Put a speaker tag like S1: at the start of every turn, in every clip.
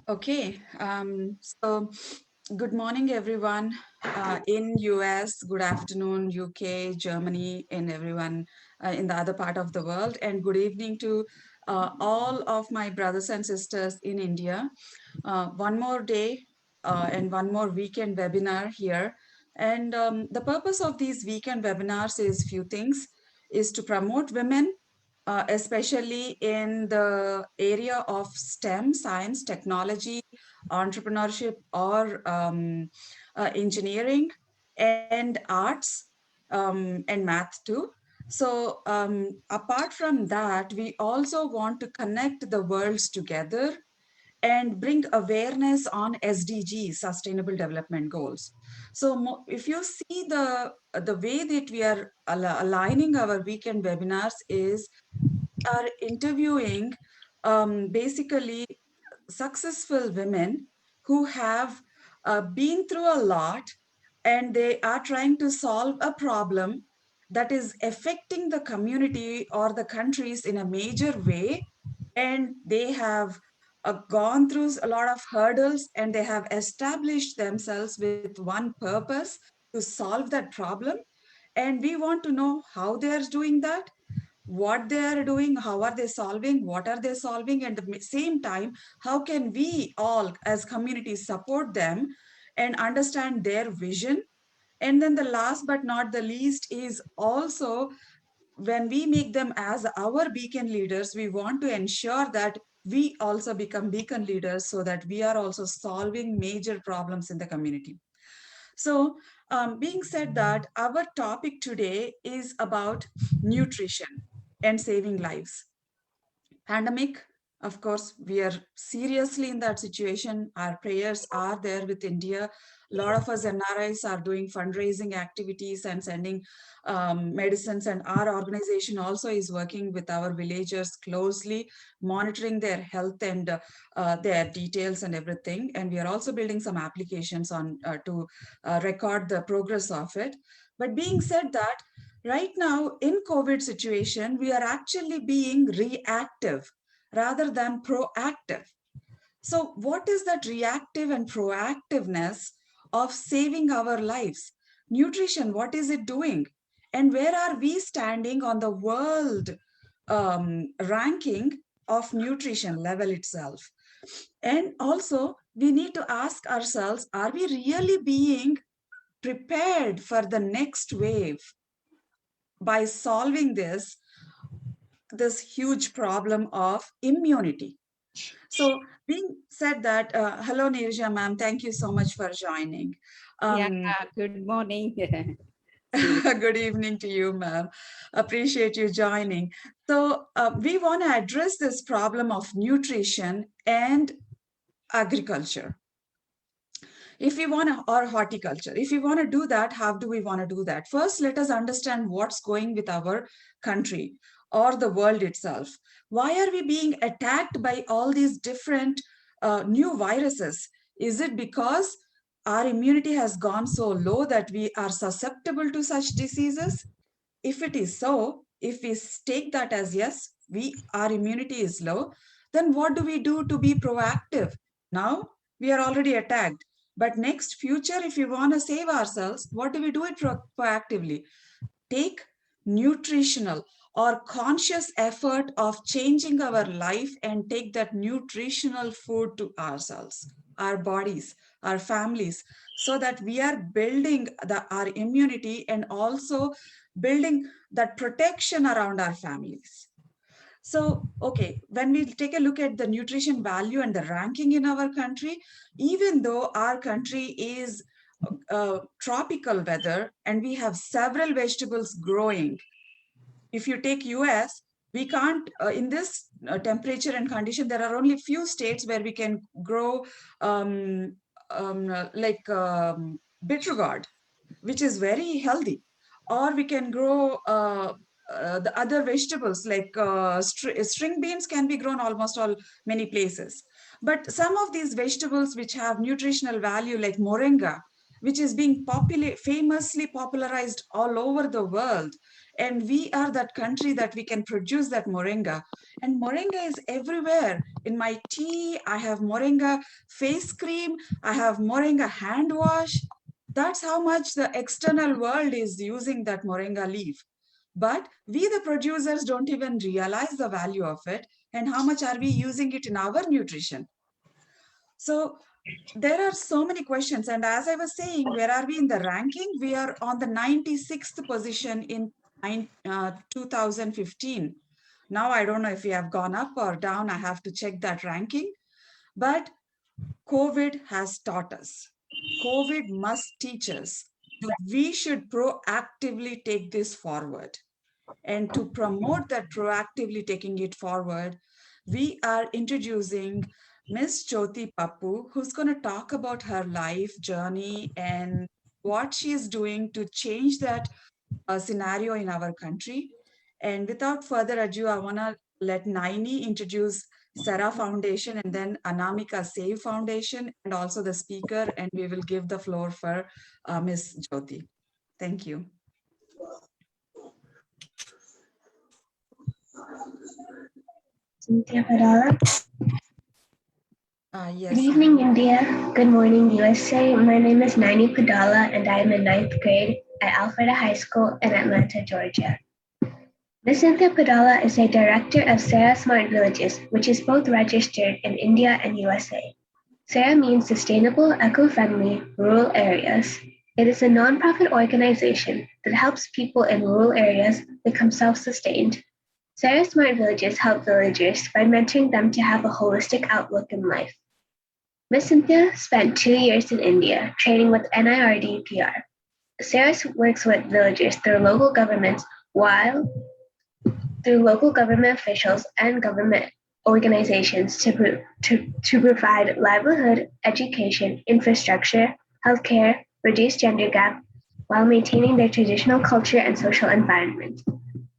S1: Okay, so good morning, everyone in US, good afternoon, UK, Germany, and everyone in the other part of the world, and good evening to all of my brothers and sisters in India. One more day and one more weekend webinar here. And the purpose of these weekend webinars is few things, is to promote women especially in the area of STEM, science, technology, entrepreneurship, or engineering and arts and math too. So apart from that, we also want to connect the worlds together and bring awareness on SDGs, Sustainable Development Goals. So if you see the way that we are aligning our weekend webinars is are interviewing basically successful women who have been through a lot and they are trying to solve a problem that is affecting the community or the countries in a major way. And they have gone through a lot of hurdles and they have established themselves with one purpose to solve that problem. And we want to know how they are doing that, what they are doing, how are they solving, what are they solving, and at the same time, how can we all as communities support them and understand their vision. And then the last but not the least is also when we make them as our beacon leaders, we want to ensure that we also become beacon leaders so that we are also solving major problems in the community. So, being said that, our topic today is about nutrition and saving lives. Pandemic, of course, we are seriously in that situation. Our prayers are there with India. A lot of us NRIs are doing fundraising activities and sending medicines, and our organization also is working with our villagers closely, monitoring their health and their details and everything. And we are also building some applications on to record the progress of it. But being said that, right now in COVID situation, we are actually being reactive rather than proactive. So what is that reactive and proactiveness of saving our lives? Nutrition, what is it doing? And where are we standing on the world ranking of nutrition level itself? And also, we need to ask ourselves, are we really being prepared for the next wave by solving this huge problem of immunity? So being said that, hello Nirja ma'am, thank you so much for joining.
S2: Yeah,
S1: um,
S2: good morning. See,
S1: Good evening to you ma'am, appreciate you joining. So we want to address this problem of nutrition and agriculture, if we want to, or horticulture. If we want to do that, how do we want to do that? First, let us understand what's going with our country or the world itself. Why are we being attacked by all these different new viruses? Is it because our immunity has gone so low that we are susceptible to such diseases? If it is so, if we take that as yes, our immunity is low, then what do we do to be proactive? Now we are already attacked, but next future, if we want to save ourselves, what do we do it proactively? Take nutritional or conscious effort of changing our life and take that nutritional food to ourselves, our bodies, our families, so that we are building our immunity and also building that protection around our families. So, okay, when we take a look at the nutrition value and the ranking in our country, even though our country is tropical weather and we have several vegetables growing, if you take US, we can't in this temperature and condition, there are only few states where we can grow um, like bitter gourd, which is very healthy, or we can grow the other vegetables like string beans can be grown almost all many places. But some of these vegetables which have nutritional value like moringa, which is being famously popularized all over the world, And we are that country that we can produce that moringa. And moringa is everywhere. In my tea, I have moringa face cream, I have moringa hand wash. That's how much the external world is using that moringa leaf. But we, the producers, don't even realize the value of it and how much are we using it in our nutrition. So there are so many questions. And as I was saying, where are we in the ranking? We are on the 96th position in 2015. Now, I don't know if we have gone up or down. I have to check that ranking. But COVID has taught us. COVID must teach us that we should proactively take this forward. And to promote that proactively taking it forward, we are introducing Miss Jyoti Pappu, who's going to talk about her life journey and what she is doing to change that scenario in our country. And without further ado, I want to let Naini introduce Sarah Foundation and then Anamika Save Foundation and also the speaker, and we will give the floor for Miss Jyoti. Thank you.
S3: Cynthia Padala.
S1: Yes.
S3: Good evening, India. Good morning, USA. My name is Naini Padala, and I am in 9th grade at Alfreda High School in Atlanta, Georgia. Ms. Cynthia Padala is a director of Sarah Smart Villages, which is both registered in India and USA. Sarah means sustainable, eco-friendly rural areas. It is a nonprofit organization that helps people in rural areas become self-sustained. Sarah Smart Villages help villagers by mentoring them to have a holistic outlook in life. Ms. Cynthia spent 2 years in India training with NIRD PR. Sarah works with villagers through local governments through local government officials and government organizations to provide livelihood, education, infrastructure, healthcare, reduce gender gap, while maintaining their traditional culture and social environment.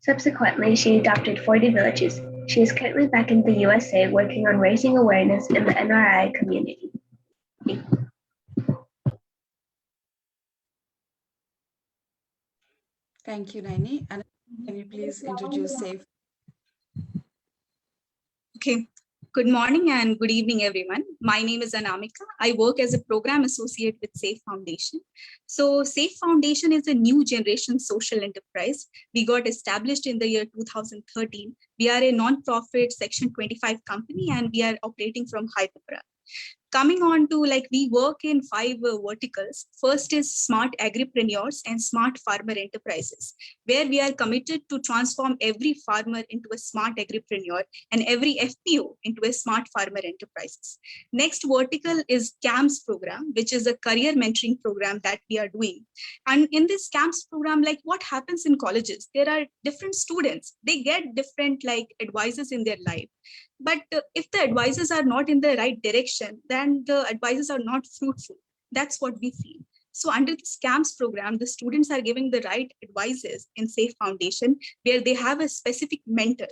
S3: Subsequently, she adopted 40 villages. She is currently back in the USA working on raising awareness in the NRI community.
S1: Thank you, Naini. And can you please introduce SAFE?
S4: Okay. Good morning and good evening, everyone. My name is Anamika. I work as a program associate with SAFE Foundation. So SAFE Foundation is a new generation social enterprise. We got established in the year 2013. We are a non-profit Section 25 company and we are operating from Hyderabad. Coming on to we work in 5 verticals. First is smart agripreneurs and smart farmer enterprises, where we are committed to transform every farmer into a smart agripreneur and every FPO into a smart farmer enterprises. Next vertical is CAMS program, which is a career mentoring program that we are doing. And in this CAMS program, what happens in colleges, there are different students, they get different advices in their life. But if the advisors are not in the right direction, then the advisors are not fruitful. That's what we feel. So under this CAMS program, the students are giving the right advices in SAFE Foundation, where they have a specific mentor.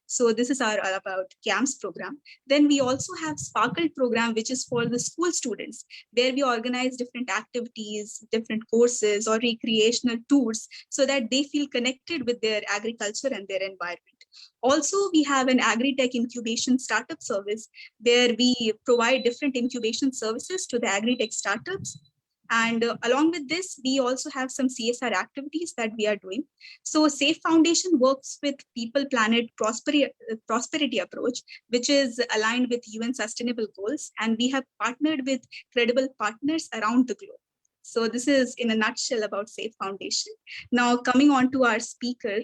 S4: So this is all about CAMS program. Then we also have Sparkle program, which is for the school students, where we organize different activities, different courses or recreational tours so that they feel connected with their agriculture and their environment. Also, we have an agri-tech incubation startup service where we provide different incubation services to the agri-tech startups. And along with this, we also have some CSR activities that we are doing. So SAFE Foundation works with People, Planet, Prosperity approach, which is aligned with UN Sustainable Goals. And we have partnered with credible partners around the globe. So this is in a nutshell about SAFE Foundation. Now coming on to our speaker.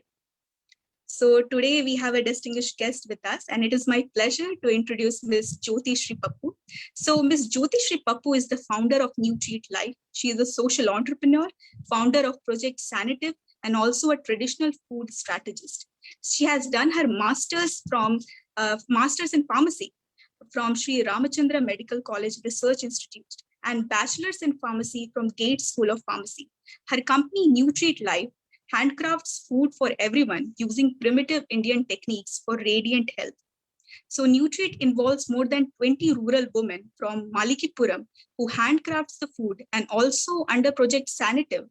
S4: So today we have a distinguished guest with us, and it is my pleasure to introduce Ms. Jyoti Sri Pappu. So Ms. Jyoti Sri Pappu is the founder of Nutreat Life. She is a social entrepreneur, founder of Project Sanative, and also a traditional food strategist. She has done her master's in pharmacy from Sri Ramachandra Medical College Research Institute and bachelor's in pharmacy from Gates School of Pharmacy. Her company Nutreat Life handcrafts food for everyone using primitive Indian techniques for radiant health. So Nutreat involves more than 20 rural women from Malikipuram who handcrafts the food, and also under Project Sanative,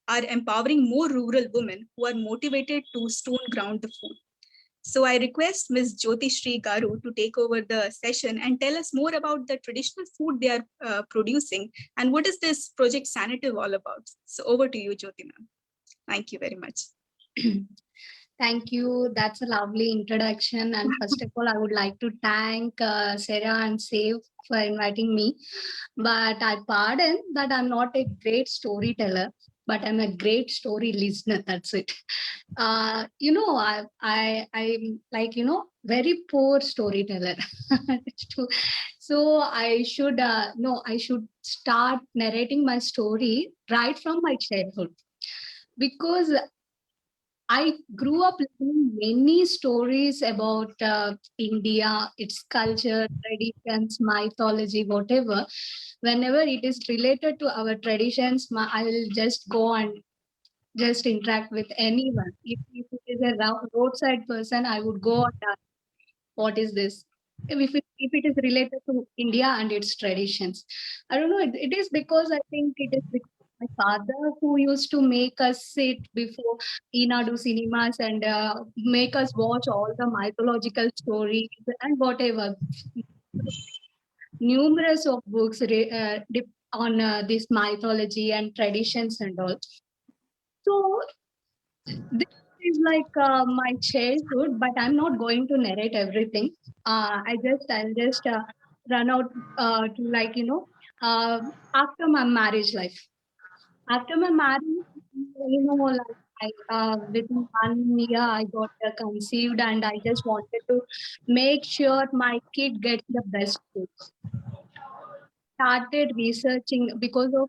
S4: are empowering more rural women who are motivated to stone ground the food. So I request Ms. Jyoti Shri Garu to take over the session and tell us more about the traditional food they are producing and what is this Project Sanative all about. So over to you, Jyoti ma'am. Thank you very much.
S5: Thank you. That's a lovely introduction. And first of all, I would like to thank Sarah and Save for inviting me. But I pardon that I'm not a great storyteller, but I'm a great story listener. That's it. I'm like, very poor storyteller. So I should, no, I should start narrating my story right from my childhood, because I grew up listening many stories about India, its culture, traditions, mythology, whatever. Whenever it is related to our traditions, I will just go and just interact with anyone. If it is a roadside person, I would go and ask, what is this? If it is related to India and its traditions. I don't know, it is because I think it is because my father who used to make us sit before Inadu cinemas and make us watch all the mythological stories and whatever. Numerous of books on this mythology and traditions and all. So this is like my childhood, but I'm not going to narrate everything. I'll just run out to after my marriage life. After my marriage, within 1 year I got conceived, and I just wanted to make sure my kid gets the best food. Started researching because of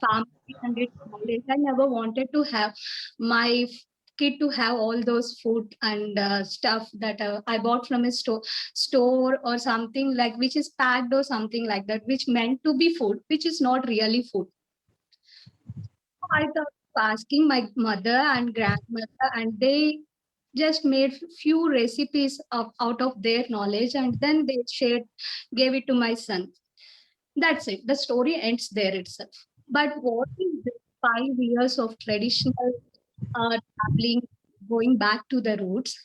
S5: family and its knowledge. I never wanted to have my kid to have all those food and stuff that I bought from a store or something like which is packed or something like that, which meant to be food, which is not really food. I thought asking my mother and grandmother, and they just made few recipes out of their knowledge, and then they gave it to my son. That's it. The story ends there itself. But what is this 5 years of traditional traveling, going back to the roots?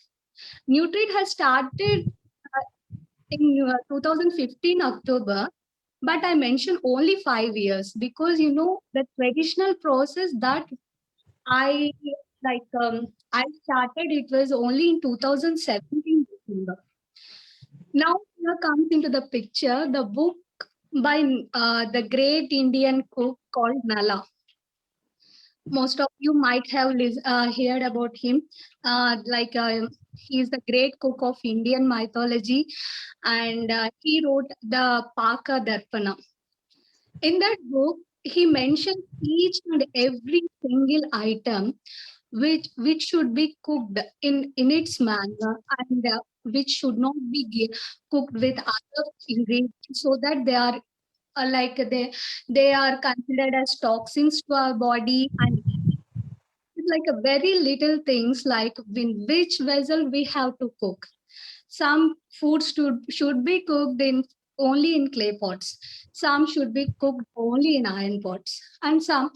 S5: Nutrit has started in 2015 October, but I mentioned only 5 years because the traditional process that I I started, it was only in 2017 December. Now here comes into the picture the book by the great Indian cook called Nala. Most of you might have heard about him. He is the great cook of Indian mythology, and he wrote the Paka Darpana. In that book, he mentioned each and every single item which should be cooked in its manner, and which should not be cooked with other ingredients, so that they are like they are considered as toxins to our body. And it's like a very little things like in which vessel we have to cook. Some foods should be cooked in only in clay pots. Some should be cooked only in iron pots, and some,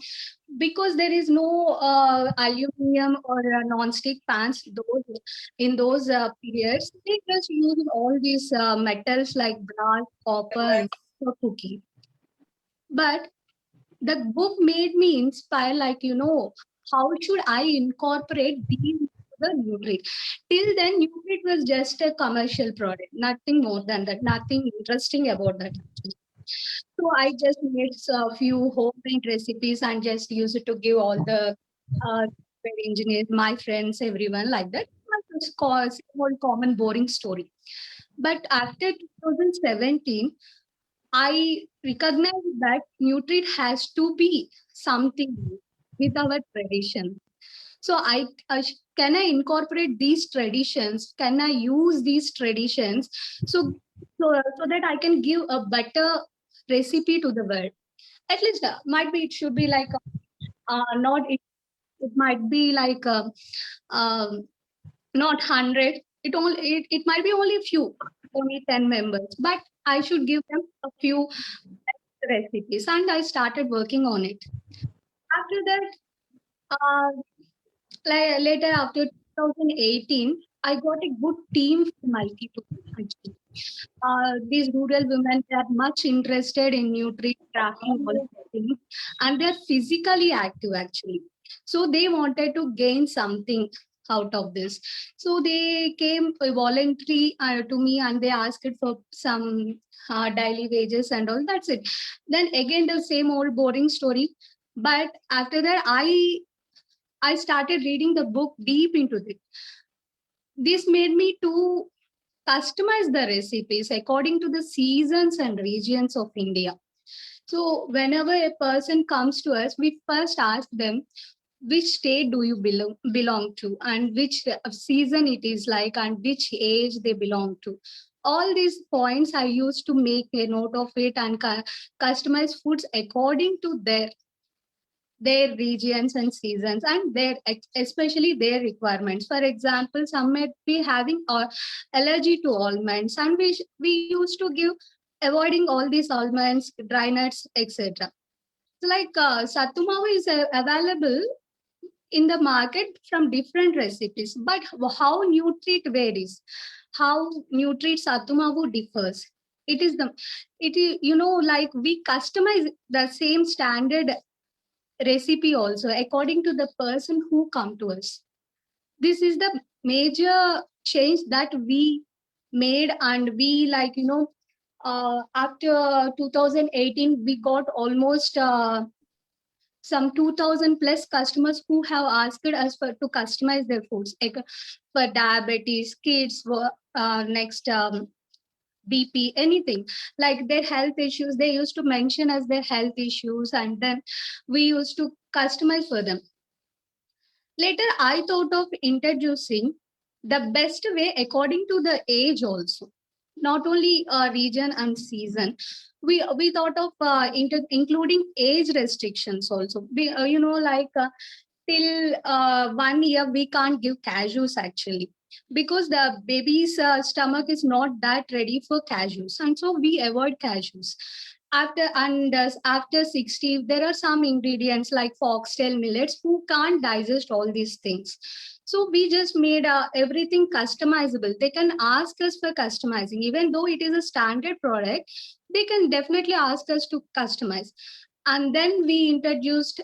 S5: because there is no aluminum or non-stick pans in those periods, they just use all these metals like brass, copper, and for cooking. But the book made me inspire, how should I incorporate these into the Nutrit? Till then, Nutrit was just a commercial product, nothing more than that, nothing interesting about that. So I just made a few homemade recipes and just used it to give all the engineers, my friends, everyone like that. It's called common boring story. But after 2017, I recognize that Nutrit has to be something with our tradition. So can I incorporate these traditions? Can I use these traditions so that I can give a better recipe to the world? At least might be it should be like not it might be like not 100. It might be only few, only 10 members, but I should give them a few recipes, and I started working on it. After that, uh, later after 2018, I got a good team for my team. Actually. These rural women, they are much interested in nutrient tracking all these things, and they're physically active actually. So they wanted to gain something out of this. So they came voluntarily to me, and they asked for some daily wages and all. That's it. Then again, the same old boring story. But after that, I started reading the book deep into it. This made me to customize the recipes according to the seasons and regions of India. So whenever a person comes to us, we first ask them which state do you belong to, and which season it is like, and which age they belong to. All these points I used to make a note of it and customize foods according to their regions and seasons, and their especially their requirements. For example, some may be having allergy to almonds, and we used to give avoiding all these almonds, dry nuts, etc. So like sattu mavu is available in the market from different recipes, but how Nutrit varies, how Nutrit sattu mavu differs. It is the it is, like we customize the same standard recipe also according to the person who come to us. This is the major change that we made, and we after 2018 we got almost some 2000 plus customers who have asked us to customize their foods, like for diabetes, kids, next BP, anything like their health issues. They used to mention as their health issues, and then we used to customize for them. Later, I thought of introducing the best way according to the age also, not only region and season. We thought of including age restrictions also. Till 1 year we can't give cashews actually, because the baby's stomach is not that ready for cashews, and so we avoid cashews. After 60, there are some ingredients like foxtail millets who can't digest all these things. So we just made everything customizable. They can ask us for customizing, even though it is a standard product. They can definitely ask us to customize. And then we introduced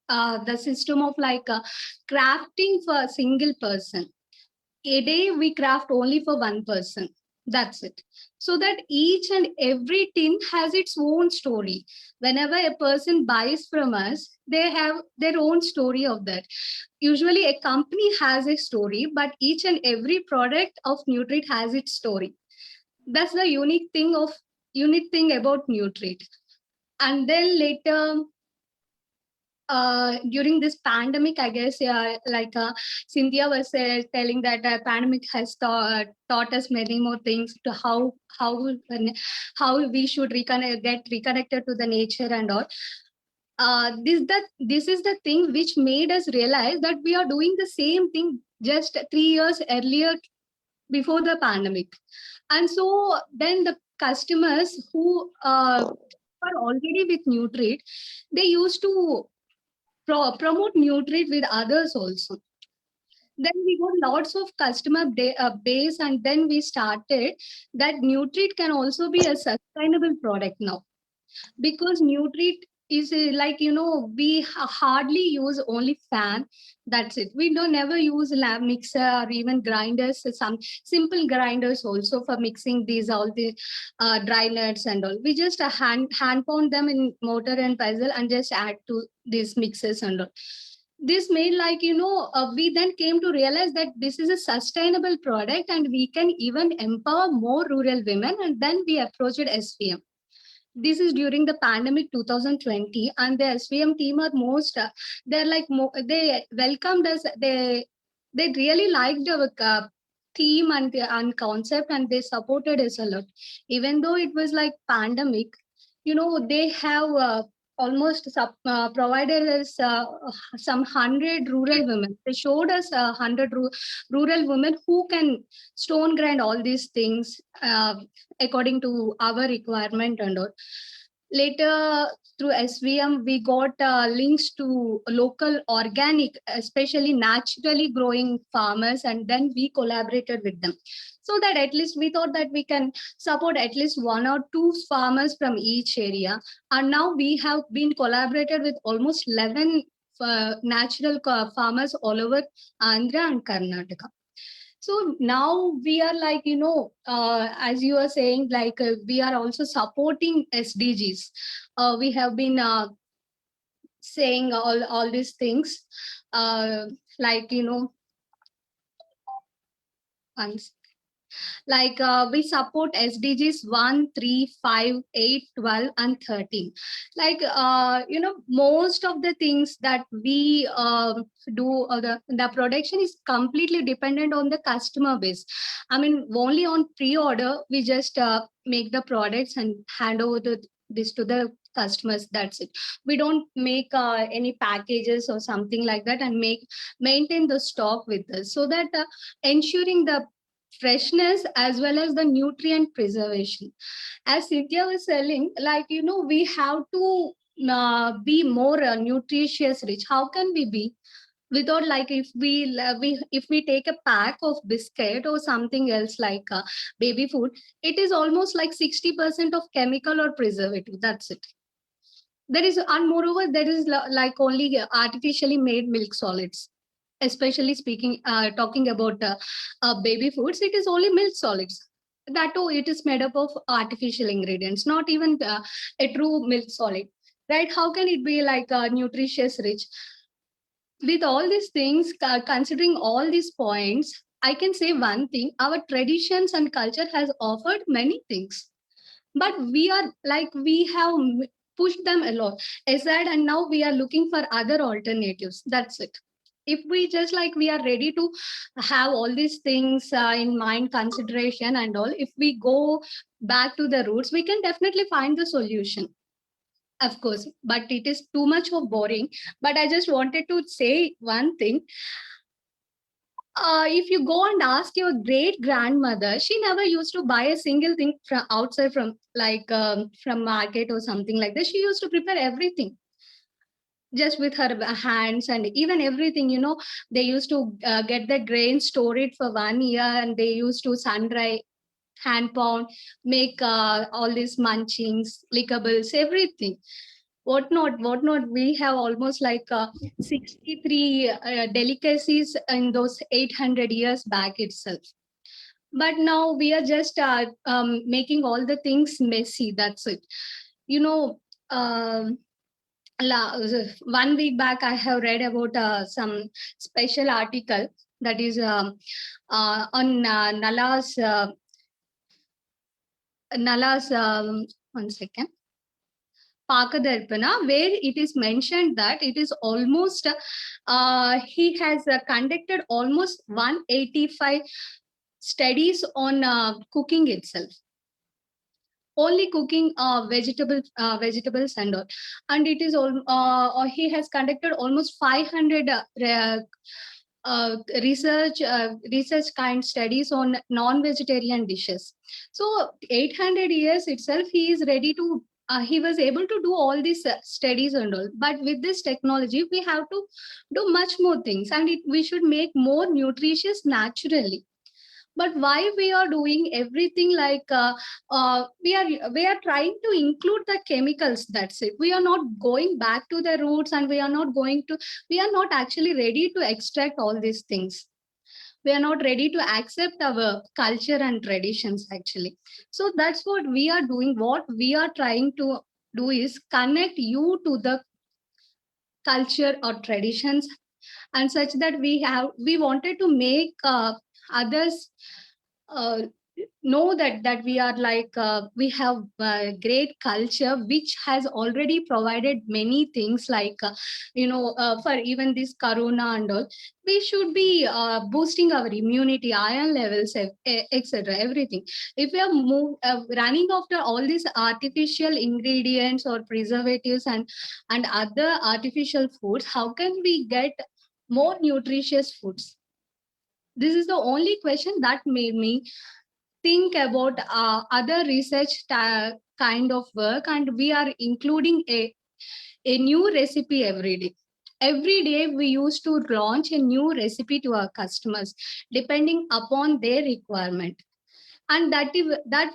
S5: the system of crafting for a single person. A day we craft only for one person. That's it. So that each and every tin has its own story. Whenever a person buys from us, they have their own story of that. Usually a company has a story, but each and every product of Nutrit has its story. That's the unique thing about Nutrit. And then later, during this pandemic, I guess, Cynthia was telling that pandemic has taught us many more things to how we should get reconnected to the nature and all. This is the thing which made us realize that we are doing the same thing just 3 years earlier before the pandemic. And so then the customers who are already with Nutrit, they used to promote Nutrit with others also. Then we got lots of customer base, and then we started that Nutrit can also be a sustainable product now, because Nutrit is we hardly use only fan. That's it. We don't never use lab mixer or even grinders. Some simple grinders also for mixing these all the dry nuts and all. We just hand pound them in mortar and pestle and just add to these mixes and all. This made we then came to realize that this is a sustainable product and we can even empower more rural women, and then we approached SVM. This is during the pandemic 2020, and the SVM team are they welcomed us. They really liked our theme and concept, and they supported us a lot. Even though it was like pandemic, they have almost provided us some 100 rural women. They showed us 100 rural women who can stone grind all these things according to our requirement and all. Later, through SVM, we got links to local organic, especially naturally growing farmers, and then we collaborated with them. So that at least we thought that we can support at least 1 or 2 farmers from each area. And now we have been collaborated with almost 11 natural farmers all over Andhra and Karnataka. So now we are like, as you are saying, like we are also supporting SDGs. We have been saying all these things, like, once. Like we support SDGs 1, 3, 5, 8, 12, and 13. Like, most of the things that we do, the production is completely dependent on the customer base. I mean, only on pre-order, we just make the products and hand over this to the customers. That's it. We don't make any packages or something like that and maintain the stock with us, so that ensuring the freshness as well as the nutrient preservation. As Cynthia was telling, like, we have to be more nutritious rich. How can we be without, like, if we take a pack of biscuit or something else like baby food, it is almost like 60% of chemical or preservative. That's it. There is, and moreover, there is like only artificially made milk solids, especially talking about baby foods. It is only milk solids. That too, it is made up of artificial ingredients, not even a true milk solid, right? How can it be like nutritious rich? With all these things, considering all these points, I can say one thing: our traditions and culture has offered many things, but we are like, we have pushed them a lot aside, and now we are looking for other alternatives. That's it. If we just like, we are ready to have all these things in mind, consideration and all, if we go back to the roots, we can definitely find the solution, of course. But it is too much of boring. But I just wanted to say one thing. If you go and ask your great grandmother, she never used to buy a single thing from outside, from like from market or something like that. She used to prepare everything just with her hands, and even everything, they used to get the grain, store it for 1 year, and they used to sun dry, hand pound, make all these munchings, lickables, everything. Whatnot. We have almost like 63 delicacies in those 800 years back itself. But now we are just making all the things messy. That's it. Um, 1 week back, I have read about some special article that is on Nala's, 1 second, Pakadarpana, where it is mentioned that it is almost, he has conducted almost 185 studies on cooking itself. Only cooking vegetables and all. And it is all, he has conducted almost 500 research kind studies on non-vegetarian dishes. So 800 years itself, he is ready to he was able to do all these studies and all. But with this technology, we have to do much more things, and we should make more nutritious naturally. But why we are doing everything like we are trying to include the chemicals? That's it. We are not going back to the roots, and we are not actually ready to extract all these things. We are not ready to accept our culture and traditions, actually. So that's what we are doing. What we are trying to do is connect you to the culture or traditions, and such that we wanted to make others uh, know that we are like we have great culture, which has already provided many things, like for even this corona and all. We should be boosting our immunity, iron levels, etc., everything. If we are running after all these artificial ingredients or preservatives and other artificial foods, how can we get more nutritious foods? This is the only question that made me think about other research kind of work, and we are including a new recipe every day. Every day we used to launch a new recipe to our customers depending upon their requirement. And that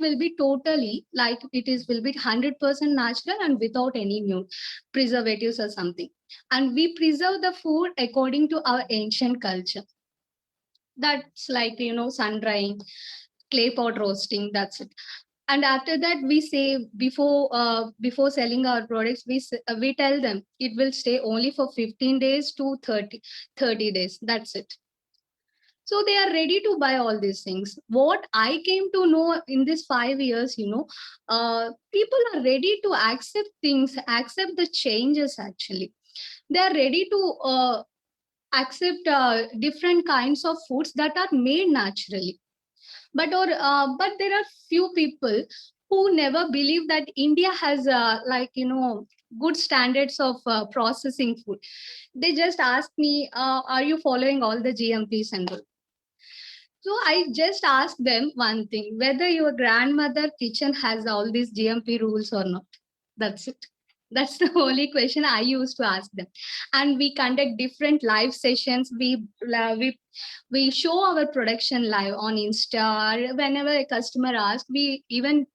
S5: will be totally like it is will be 100% natural and without any new preservatives or something. And we preserve the food according to our ancient culture. That's like, sun drying, clay pot roasting, that's it. And after that we say before selling our products, we tell them it will stay only for 15 days to 30 days, that's it. So they are ready to buy all these things. What I came to know in these 5 years, people are ready to accept things, accept the changes. Actually, they are ready to accept different kinds of foods that are made naturally. But there are few people who never believe that India has good standards of processing food. They just ask me, are you following all the GMPs and all? So I just asked them one thing, whether your grandmother kitchen has all these GMP rules or not. That's it. That's the only question I used to ask them. And we conduct different live sessions. We show our production live on Insta. Whenever a customer asks, we even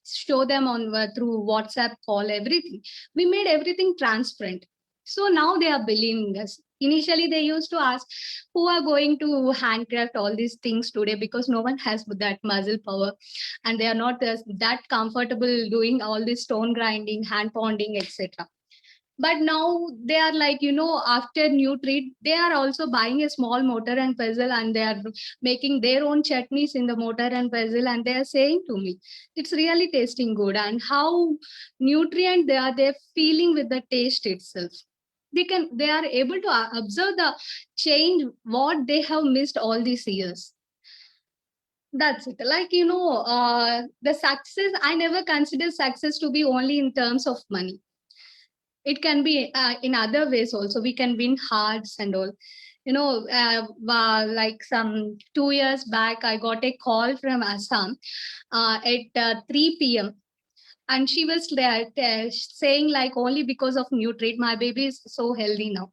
S5: show them on through WhatsApp call, everything. We made everything transparent. So now they are believing us. Initially, they used to ask, who are going to handcraft all these things today, because no one has that muscle power and they are not that comfortable doing all this stone grinding, hand pounding, etc. But now they are like, after Nutri, they are also buying a small mortar and pestle and they are making their own chutneys in the mortar and pestle, and they are saying to me, it's really tasting good, and how nutrient they're feeling with the taste itself. They are able to observe the change what they have missed all these years. That's it. Like, the success, I never consider success to be only in terms of money. It can be in other ways also. We can win hearts and all. Like some 2 years back, I got a call from Assam at 3 p.m. And she was there saying like, only because of Nutrit, my baby is so healthy now.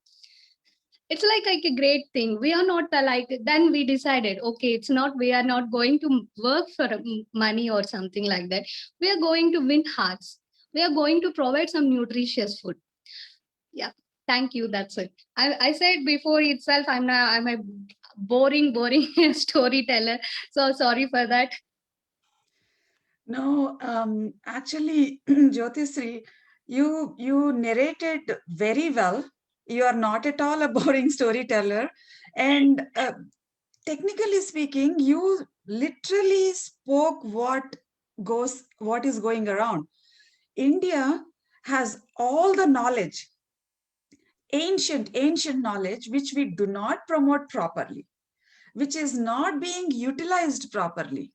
S5: It's like a great thing. We are not then we decided, okay, it's not, we are not going to work for money or something like that. We are going to win hearts. We are going to provide some nutritious food. Yeah. Thank you. That's it. I said before itself, I'm a boring storyteller. So sorry for that.
S1: No, actually, Jyotisri, you narrated very well. You are not at all a boring storyteller. And technically speaking, you literally spoke what is going around. India has all the knowledge, ancient knowledge, which we do not promote properly, which is not being utilized properly,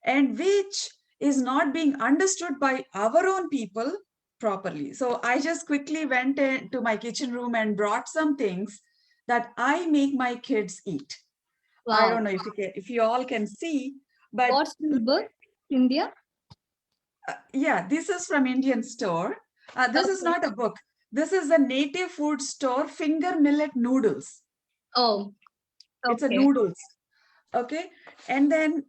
S1: and which is not being understood by our own people properly. So I just quickly went to my kitchen room and brought some things that I make my kids eat.
S5: Wow.
S1: I don't know if you all can see, but
S5: what's the book? India?
S1: Yeah, this is from Indian store. This is not a book. This is a native food store, finger millet noodles.
S5: Oh, okay.
S1: It's a noodles. Okay. And then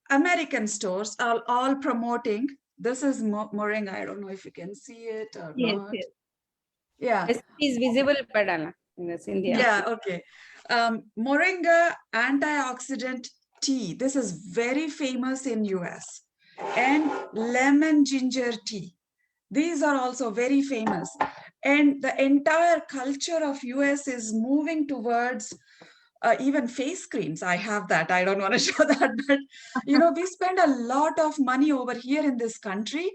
S1: American stores are all promoting. This is moringa. I don't know if you can see it or not.
S2: Yes.
S1: Yeah.
S2: It is visible, Padala, in this India.
S1: Yeah, okay. Moringa antioxidant tea. This is very famous in US. And lemon ginger tea. These are also very famous. And the entire culture of US is moving towards even face creams. I have that. I don't want to show that, but we spend a lot of money over here in this country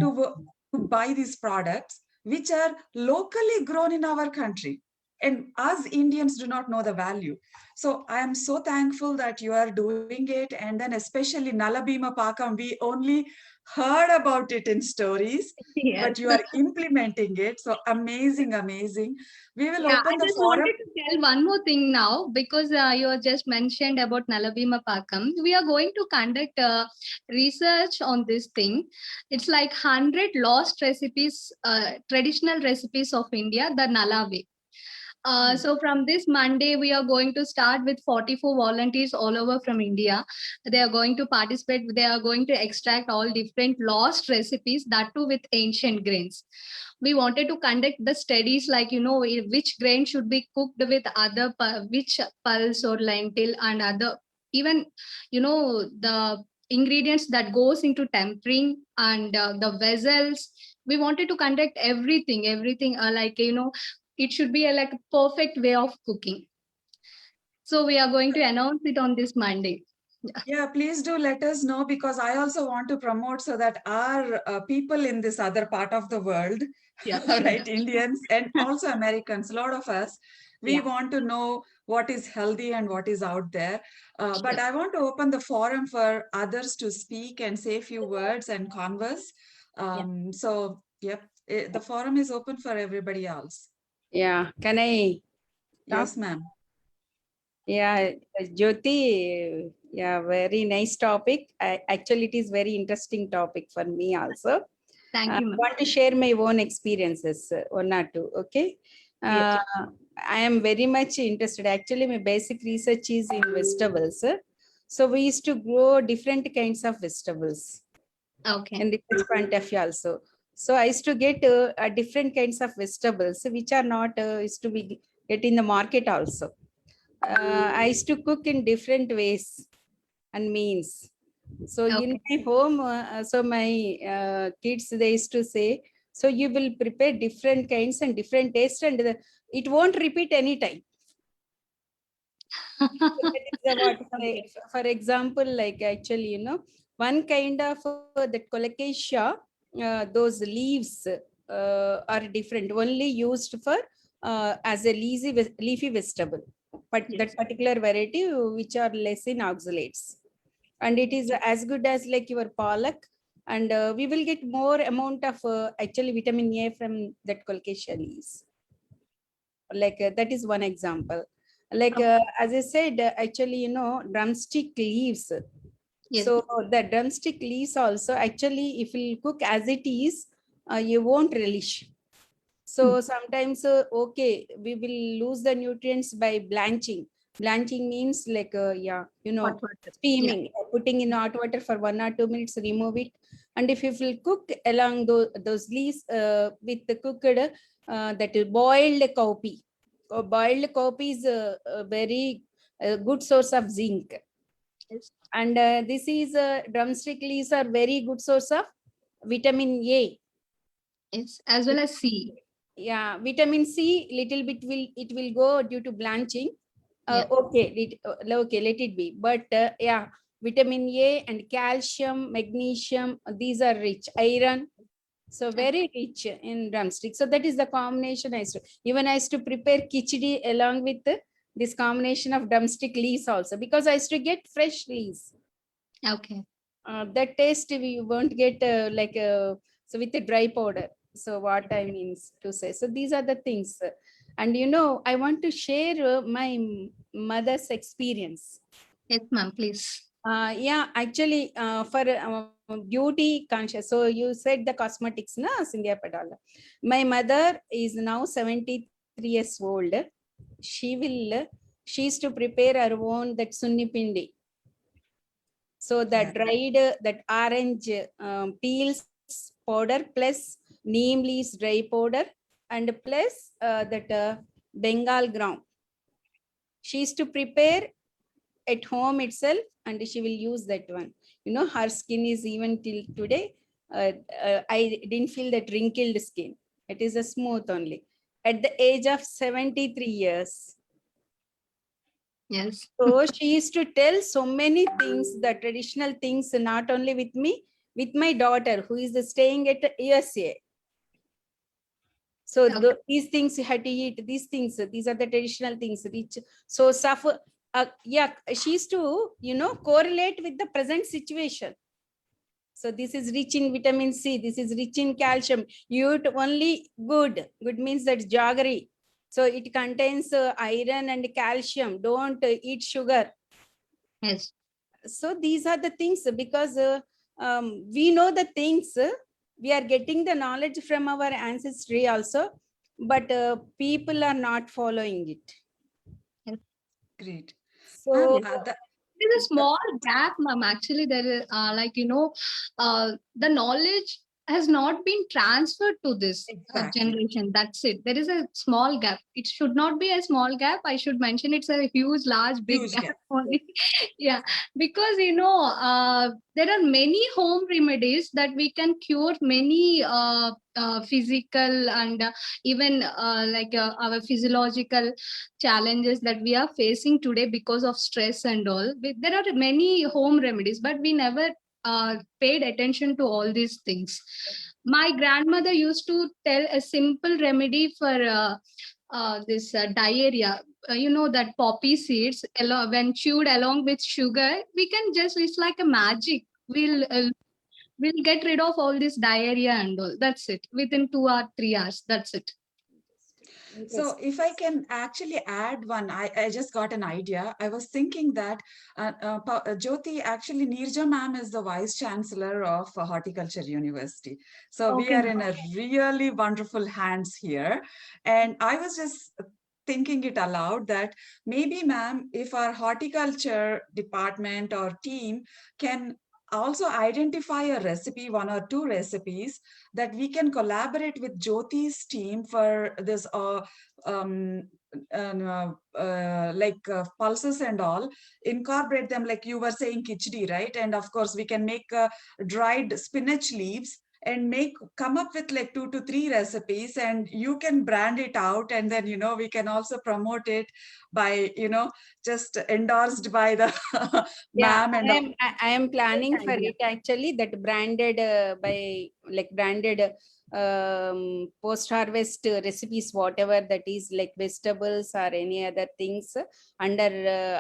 S1: to buy these products, which are locally grown in our country. And us Indians do not know the value. So I am so thankful that you are doing it. And then especially Nalabhima Pakam, we only heard about it in stories,
S5: Yes.
S1: but you are implementing it. So amazing, amazing. We will
S5: Yeah,
S1: open
S5: I
S1: the
S5: just
S1: forum.
S5: wanted to tell one more thing now because you have just mentioned about Nalabima Pakam. We are going to conduct research on this thing. It's like 100 lost recipes, traditional recipes of India, the Nala way. So from this Monday, we are going to start with 44 volunteers all over from India. They are going to participate. They are going to extract all different lost recipes, that too with ancient grains. We wanted to conduct the studies like, which grain should be cooked with other, which pulse or lentil and other, even, the ingredients that goes into tempering and the vessels. We wanted to conduct everything like, it should be like a perfect way of cooking. So we are going to announce it on this Monday.
S1: Yeah, please do let us know, because I also want to promote so that our people in this other part of the world,
S5: Yeah,
S1: right, Indians and also Americans, a lot of us, we
S5: Yeah.
S1: want to know what is healthy and what is out there. But
S5: Sure.
S1: I want to open the forum for others to speak and say a few words and converse. So, yep, the forum is open for everybody else.
S2: Yeah, can I talk?
S1: Yes, ma'am.
S2: Yeah, Jyoti, yeah, very nice topic. Actually, it is very interesting topic for me also.
S5: Thank
S2: I
S5: you, ma'am.
S2: want to share my own experiences, one or two, okay?
S5: Yes.
S2: I am very much interested. Actually, my basic research is in vegetables. So we used to grow different kinds of vegetables
S5: Okay.
S2: in research point of view also. So I used to get different kinds of vegetables which are not used to be get in the market also. I used to cook in different ways and means. So in my home, so my kids, they used to say, so you will prepare different kinds and different tastes and it won't repeat any time. So that is what,
S5: Okay.
S2: for example, like actually, one kind of that colocasia, those leaves are different, only used for as a leafy vegetable, but
S5: Yes.
S2: that particular variety which are less in oxalates, and it is as good as like your palak, and we will get more amount of actually vitamin A from that colocasia leaves. Like that is one example. Like as I said, actually, drumstick leaves.
S5: Yes.
S2: So the drumstick leaves also, actually, if you cook as it is, you won't relish. So sometimes, okay, we will lose the nutrients by blanching. Blanching means like,
S5: Hot water. Yeah.
S2: steaming, putting in hot water for 1 or 2 minutes, remove it. And if you will cook along those leaves with the cooked, that is boiled cowpea. Boiled cowpea is a very good source of zinc.
S5: Yes.
S2: And this is drumstick leaves are very good source of vitamin A.
S5: Yes. As well as C.
S2: Yeah, vitamin C little bit will go due to blanching.
S5: Yeah.
S2: Okay, okay, let it be. But yeah, vitamin A and calcium, magnesium, these are rich. Iron, so very rich in drumstick. So that is the combination I used to prepare khichdi along with this combination of drumstick leaves also, because I used to get fresh leaves.
S5: Okay.
S2: That taste we won't get so with the dry powder. So what I means to say, so these are the things. And I want to share my mother's experience.
S5: Yes, ma'am. Please.
S2: Yeah, actually, for beauty conscious. So you said the cosmetics, na, Cynthia Padala. My mother is now 73 years old. She used to prepare her own that sunni pindi. So that dried, that orange peels powder plus neem leaves dry powder and plus that Bengal gram. She used to prepare at home itself and she will use that one. Her skin is even till today, I didn't feel that wrinkled skin. It is a smooth only. At the age of 73 years.
S5: Yes.
S2: So she used to tell so many things, the traditional things, not only with me, with my daughter who is staying at USA. So
S5: Okay.
S2: these things you had to eat, these things, these are the traditional things. So suffer, yeah, she used to, correlate with the present situation. So this is rich in vitamin C. This is rich in calcium. You eat only good. Good means that's jaggery. So it contains iron and calcium. Don't eat sugar.
S5: Yes.
S2: So these are the things, because we know the things. We are getting the knowledge from our ancestry also, but people are not following it.
S1: Great.
S2: So
S5: There's a small gap, ma'am. Actually, there is the knowledge has not been transferred to this
S1: Exactly.
S5: generation. That's it. There is a small gap. It should not be a small gap. I should mention it's a huge, large, big
S1: Huge
S5: gap
S1: gap.
S5: only. Yeah, because there are many home remedies that we can cure many physical and even our physiological challenges that we are facing today because of stress and all. There are many home remedies, but we never paid attention to all these things. My grandmother used to tell a simple remedy for this diarrhea. That poppy seeds, when chewed along with sugar, it's like a magic. We'll get rid of all this diarrhea and all. That's it. Within 2 or 3 hours. That's it.
S1: So if I can actually add one, I just got an idea. I was thinking that Jyoti, actually Neerja ma'am is the Vice Chancellor of Horticulture University. So we
S5: Okay,
S1: are
S5: ma'am.
S1: in a really wonderful hands here. And I was just thinking it aloud that maybe, ma'am, if our horticulture department or team can also identify a recipe, 1 or 2 recipes that we can collaborate with Jyoti's team for this um, pulses and all, incorporate them like you were saying khichdi, right? And of course we can make dried spinach leaves and come up with like 2 to 3 recipes, and you can brand it out, and then we can also promote it by just endorsed by the
S2: yeah,
S1: ma'am and all.
S2: I am planning for
S5: idea.
S2: it actually, that branded branded post harvest recipes, whatever that is, like vegetables or any other things under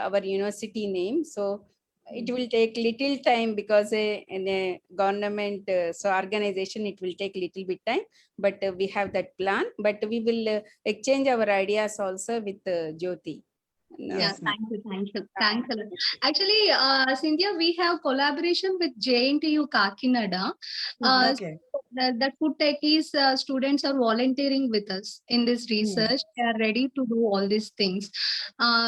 S2: our university name. So it will take little time, because in a government organization it will take little bit time, but we have that plan. But we will exchange our ideas also with Jyoti.
S5: Yeah,
S1: Yes, ma'am.
S5: thank you. Thanks a lot. Actually, Cynthia, we have collaboration with JNTU Kakinada.
S1: Okay.
S5: That food techies students are volunteering with us in this research. They are ready to do all these things.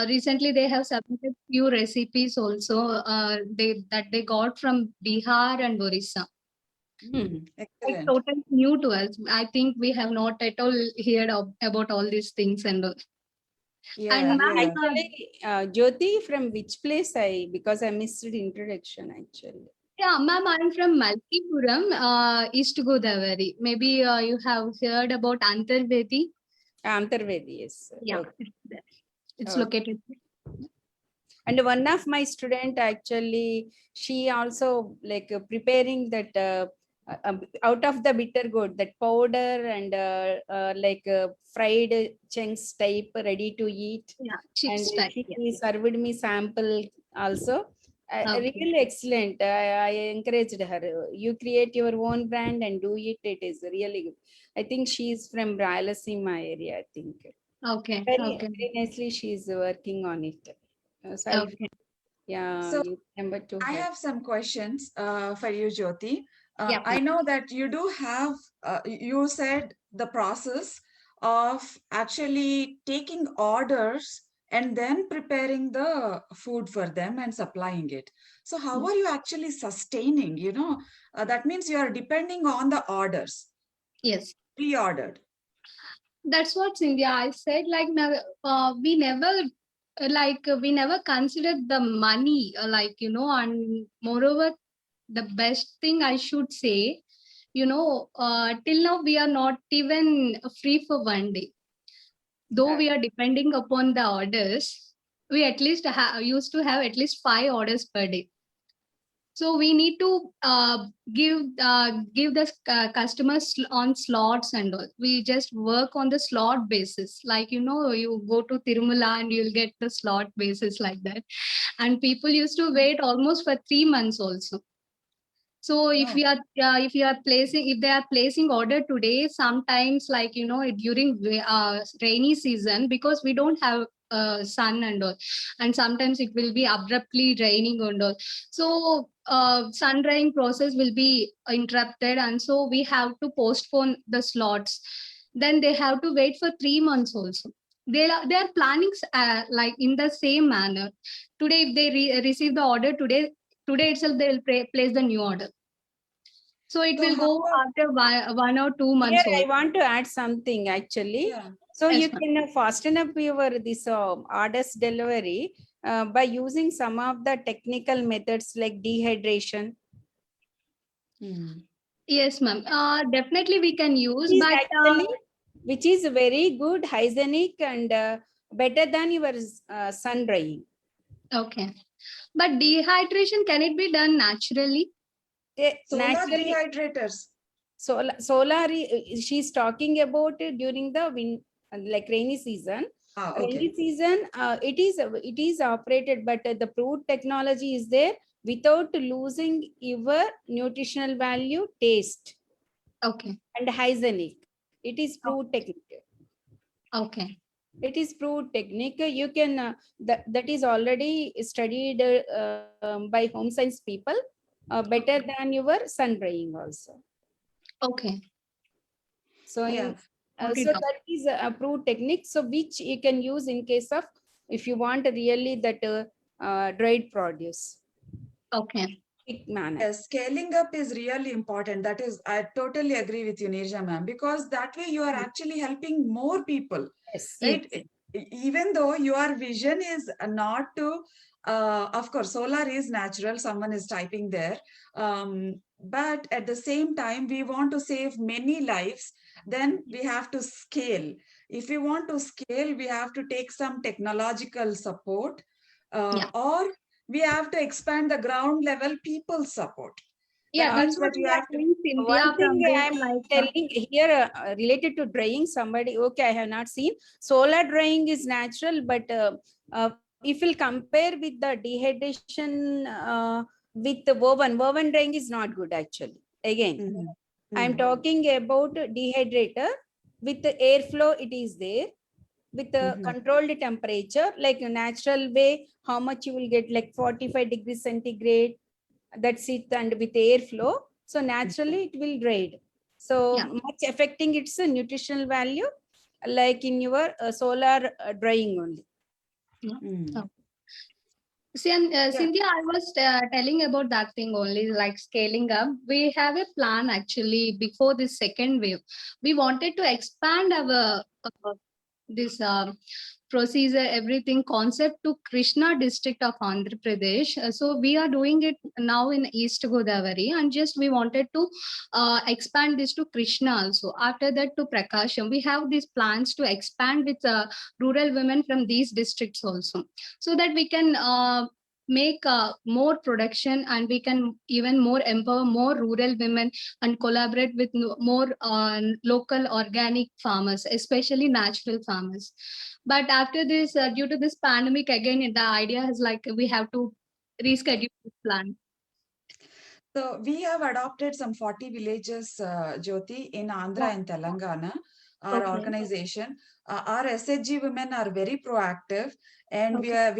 S5: Recently, they have submitted few recipes also. They got from Bihar and Orissa. It's
S1: Excellent.
S5: totally new to us. I think we have not at all heard about all these things and all.
S1: Yeah,
S5: And ma'am,
S1: yeah.
S2: Actually, Jyoti, from which place? Because I missed the introduction actually.
S5: yeah, ma'am, I'm from Malkipuram, East Godavari. Maybe you have heard about Antarvedi.
S2: Antarvedi, yes.
S5: Yeah,
S2: Okay.
S5: it's there. It's
S2: Okay.
S5: located there.
S2: And one of my student actually, she also like preparing that out of the bitter gourd, that powder and fried chunks type ready to eat.
S5: Yeah,
S2: And
S5: chips type.
S2: she
S5: Yeah.
S2: served me sample also.
S5: Okay.
S2: Really excellent. I encouraged her. You create your own brand and do it. It is really good. I think she is from Rayalaseema area, I think.
S5: Okay.
S2: Very,
S5: Okay.
S2: very nicely she is working on it. So
S5: Okay.
S2: yeah,
S1: So
S2: you remember to
S1: I
S2: her.
S1: have some questions for you, Jyoti.
S5: Yeah.
S1: I know that you do have, you said the process of actually taking orders and then preparing the food for them and supplying it. So how are you actually sustaining, that means you are depending on the orders,
S5: Yes.
S1: pre-ordered.
S5: That's what Cynthia I said. We never considered the money. And moreover, the best thing I should say, till now we are not even free for one day. Though we are depending upon the orders, we at least used to have at least 5 orders per day. So we need to give the customers on slots and all. We just work on the slot basis. You go to Tirumala and you'll get the slot basis like that. And people used to wait almost for 3 months also. So if
S1: Oh.
S5: we are if they are placing order today, sometimes like during rainy season, because we don't have sun and all, and sometimes it will be abruptly raining and all. So sun drying process will be interrupted, and so we have to postpone the slots. Then they have to wait for 3 months also. They are planning like in the same manner. Today, if they receive the order today itself they will place the new order. So it
S1: So
S5: will
S1: how
S5: go
S1: about,
S5: after 1 or 2 months
S2: Here I
S5: old.
S2: want to add something actually.
S1: yeah.
S2: So
S5: Yes,
S2: you
S5: ma'am.
S2: can fasten up your this orders delivery by using some of the technical methods like dehydration.
S1: Hmm.
S5: Yes, ma'am. Definitely we can use,
S2: Is
S5: but
S2: actually which is very good, hygienic, and better than your sun drying.
S5: okay. But dehydration, can it be done naturally?
S1: Solar
S2: Naturally,
S1: dehydrators.
S2: solar she's talking about it during the like rainy season.
S1: Ah,
S2: Rainy
S1: okay.
S2: season, it is operated, but the proved technology is there without losing your nutritional value, taste,
S5: Okay.
S2: and hygienic. It is
S5: Oh,
S2: proved technique.
S5: okay.
S2: It is proved technique. You can that is already studied by home science people, better than your sun drying also.
S5: Okay.
S2: So
S1: Yeah.
S2: in
S5: Note
S2: so
S5: it down.
S2: that is a approved technique. So which you can use in case of if you want really that dried produce
S5: Okay.
S2: quick manner.
S1: Yes, scaling up is really important. That is, I totally agree with you, Nirja ma'am, because that way you are actually helping more people,
S2: Yes,
S1: right?
S2: yes.
S1: Even though your vision is not to, of course, solar is natural, someone is typing there. But at the same time, we want to save many lives, then we have to scale. If we want to scale, we have to take some technological support,
S5: Yeah.
S1: or we have to expand the ground level people support.
S5: Yeah,
S1: That's
S5: that's what
S1: what you
S5: we are
S1: have to.
S5: doing,
S2: One
S5: Cynthia,
S2: thing
S5: from this
S2: I'm
S5: like
S2: telling here related to drying, somebody, okay, I have not seen. Solar drying is natural, but if we'll compare with the dehydration with the woven drying is not good actually. Again,
S1: Mhm.
S2: I'm
S1: Mm.
S2: talking about dehydrator with the airflow, it is there with the
S1: Mhm.
S2: controlled temperature, like a natural way, how much you will get, like 45 degrees centigrade, that's it, and with airflow. So naturally it will drain. So
S5: yeah.
S2: much affecting its nutritional value, like in your solar drying only.
S5: Yeah.
S1: Mm. Yeah.
S5: Cynthia, I was telling about that thing only, like scaling up. We have a plan actually before this second wave. We wanted to expand our this procedure, everything concept to Krishna district of Andhra Pradesh. So we are doing it now in East Godavari, and just we wanted to expand this to Krishna also. After that to Prakasham, we have these plans to expand with rural women from these districts also, so that we can make more production, and we can even more empower more rural women and collaborate with more local organic farmers, especially natural farmers. But after this, due to this pandemic, again, the idea is like we have to reschedule this plan.
S1: So we have adopted some 40 villages, Jyoti, in Andhra
S5: Wow.
S1: and Telangana, our
S5: Okay.
S1: organization. Our SHG women are very proactive, and
S5: Okay.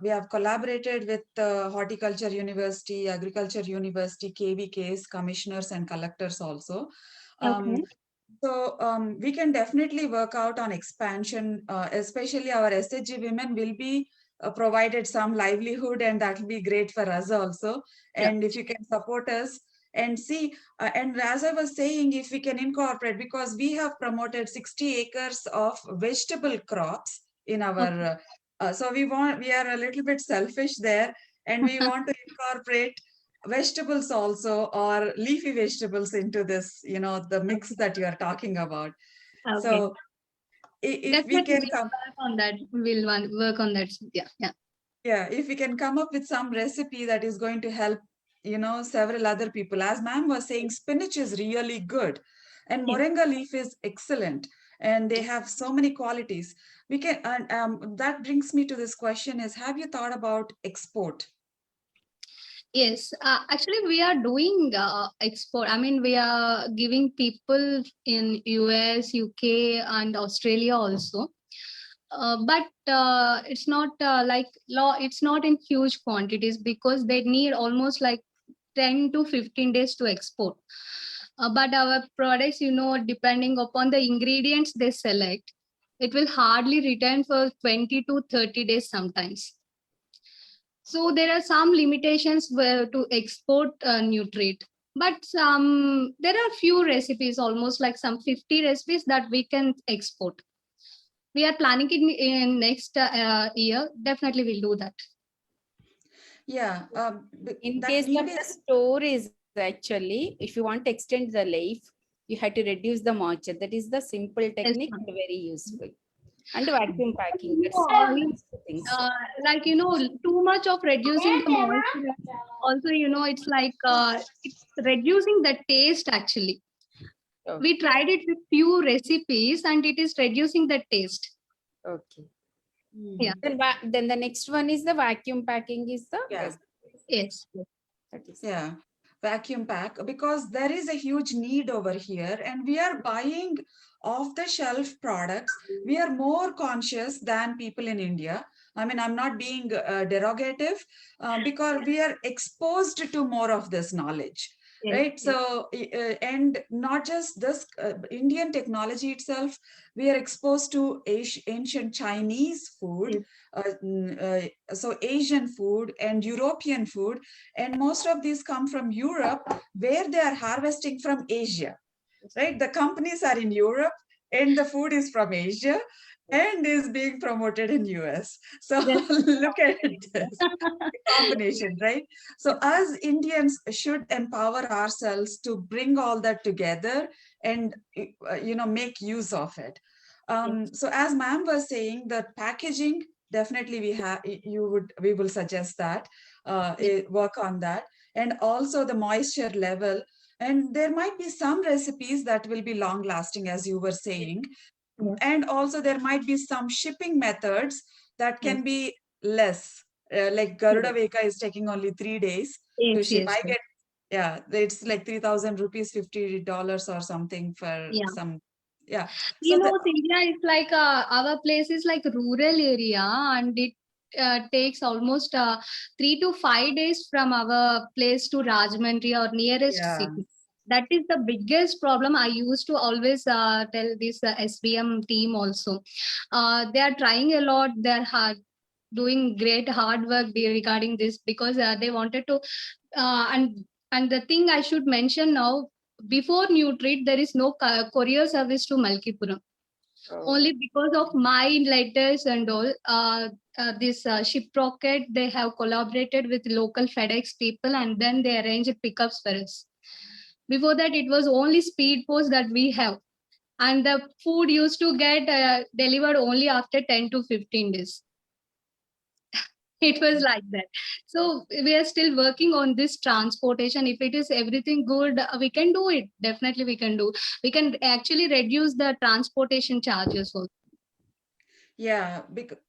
S1: we have collaborated with Horticulture University, Agriculture University, KVKs, commissioners and collectors also. Um,
S5: Okay.
S1: so we can definitely work out on expansion, especially our SHG women will be provided some livelihood, and that will be great for us also.
S5: Yeah.
S1: And if you can support us and see, and as I was saying, if we can incorporate, because we have promoted 60 acres of vegetable crops in
S5: Okay.
S1: our, so we are a little bit selfish there, and we want to incorporate vegetables also, or leafy vegetables into this, the mix
S5: Okay.
S1: that you are talking about.
S5: Okay.
S1: So if we
S5: Definitely,
S1: can
S5: we'll
S1: come,
S5: work on that. We'll work on that. Yeah. Yeah.
S1: yeah, if we can come up with some recipe that is going to help, several other people. As ma'am was saying, spinach is really good, and
S5: Yeah.
S1: moringa leaf is excellent, and they
S5: Yeah.
S1: have so many qualities. We can, and that brings me to this question: is have you thought about export?
S5: Yes, actually, we are doing export. I mean, we are giving people in US, UK, and Australia also. But it's not like law. It's not in huge quantities because they need almost like 10 to 15 days to export. But our products, depending upon the ingredients they select, it will hardly return for 20 to 30 days sometimes. So there are some limitations where to export nutrient, but there are few recipes, almost like some 50 recipes that we can export. We are planning it in next year. Definitely we'll do that.
S1: Yeah,
S2: In
S1: that
S2: case
S1: need
S2: of the
S1: is,
S2: store is actually, if you want to extend the life, you have to reduce the moisture. That is the simple
S5: Yes,
S2: technique
S5: ma'am.
S2: and very useful. And vacuum packing, that's
S5: No,
S2: these two things.
S5: like too much of reducing the moisture. Also, it's like it's reducing the taste actually.
S2: Oh,
S5: We tried it with few recipes and it is reducing the taste.
S2: okay.
S5: Yeah.
S2: Then the next one is the vacuum packing is the
S1: yeah.
S2: best.
S5: Yes.
S2: That is
S1: Yeah, vacuum pack, because there is a huge need over here and we are buying off the shelf products. We are more conscious than people in India. I mean, I'm not being derogative, because we are exposed to more of this knowledge.
S5: Yes.
S1: Right. So, and not just this Indian technology itself, we are exposed to ancient Chinese food,
S5: Yes.
S1: so Asian food and European food, and most of these come from Europe, where they are harvesting from Asia, right? The companies are in Europe and the food is from Asia and is being promoted in US. So
S5: Yes.
S1: look at this combination, right? So us Indians should empower ourselves to bring all that together and make use of it. So as ma'am was saying, the packaging, definitely we will suggest that, work on that, and also the moisture level. And there might be some recipes that will be long lasting, as you were saying,
S5: Yes.
S1: and also there might be some shipping methods that
S5: Yes.
S1: can be less, like Garuda Veka is taking only 3 days to
S5: Yes.
S1: ship.
S5: Yes.
S1: I get, yeah, it's like 3,000 rupees, $50 or something for
S5: Yeah.
S1: some, yeah. So the,
S5: India is like our place is like rural area, and it takes almost 3 to 5 days from our place to Rajahmundry or nearest
S1: yeah,
S5: city. That is the biggest problem. I used to always tell this SBM team also. They are trying a lot. They are doing great hard work regarding this because they wanted to. And the thing I should mention now, before Nutrit, there is no courier service to Malkipuram.
S2: oh,
S5: Only because of my letters and all, this Shiprocket, they have collaborated with local FedEx people and then they arranged pickups for us. Before that, it was only speed post that we have. And the food used to get delivered only after 10 to 15 days. It was like that. So we are still working on this transportation. If it is everything good, we can do it. Definitely we can do. We can actually reduce the transportation charges also.
S1: yeah.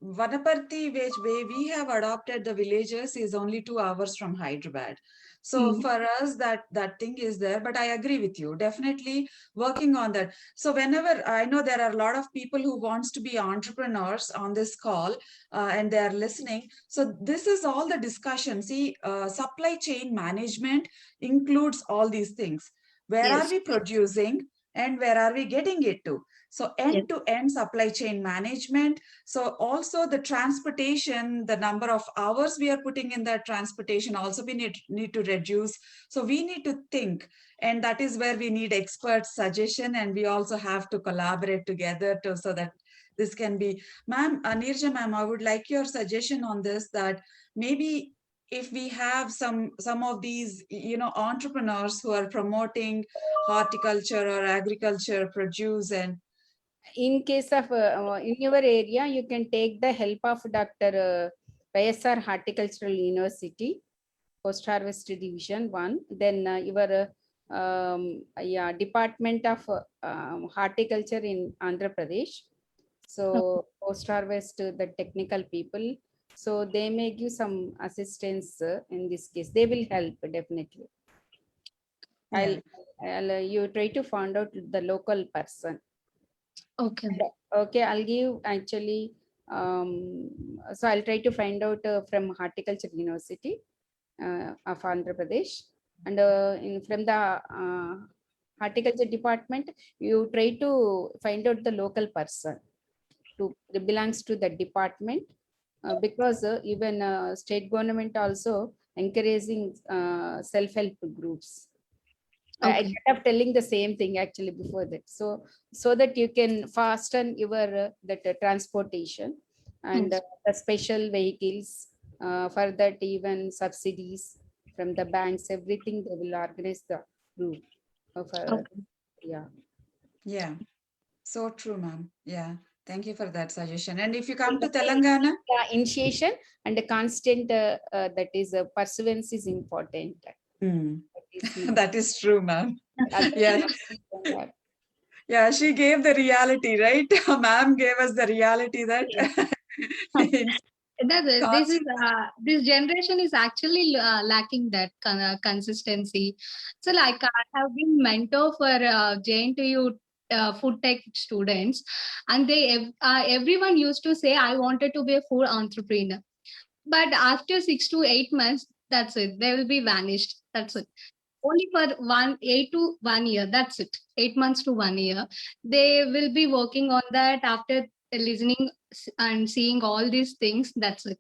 S1: Vanaparthi, which way we have adopted the villages, is only 2 hours from Hyderabad. So
S5: Mm.
S1: for us, that thing is there. But I agree with you. Definitely working on that. So whenever I know there are a lot of people who wants to be entrepreneurs on this call, and they are listening. So this is all the discussion. See, supply chain management includes all these things. Where are
S5: Yes.
S1: we producing and where are we getting it to? So
S5: Yes.
S1: end to end supply chain management. So also the transportation, the number of hours we are putting in that transportation also we need to reduce. So we need to think, and that is where we need expert suggestion, and we also have to collaborate together to, so that this can be. Ma'am, Nirja ma'am, I would like your suggestion on this, that maybe if we have some of these entrepreneurs who are promoting horticulture or agriculture produce, and
S2: in case of in your area, you can take the help of Dr. YSR Horticultural University, Post Harvest Division 1. Then your Department of Horticulture in Andhra Pradesh. So post harvest, the technical people. So they may give some assistance in this case. They will help definitely.
S1: Yeah.
S2: I'll you try to find out the local person.
S5: Okay.
S2: Okay, I'll give actually. So I'll try to find out from Horticulture University of Andhra Pradesh, and from the horticulture department, you try to find out the local person to belongs to the department, because even state government also encouraging self-help groups. I
S5: Okay.
S2: kept telling the same thing actually before that. So that you can fasten your that transportation and
S5: Yes.
S2: the special vehicles, for that even subsidies from the banks, everything they will organize the route for,
S5: Okay.
S2: yeah.
S1: Yeah. So true, ma'am. Yeah. Thank you for that suggestion. And if you come to
S2: Initiation,
S1: Telangana,
S2: initiation and the constant that is pursuance is important.
S1: mm,
S2: That is
S1: that is true, ma'am. Yeah.
S2: otherwise,
S1: Yeah. She gave the reality, right? Ma'am gave us the reality that
S5: Yes.
S1: it's
S5: This is
S1: constant.
S5: this generation is actually lacking that consistency. So like I have been mentor for JNTU food tech students, and everyone used to say I wanted to be a food entrepreneur. But after 6 to 8 months, that's it. They will be vanished. That's it. Only for 8 to 1 year. That's it. 8 months to 1 year. They will be working on that after listening and seeing all these things. That's it.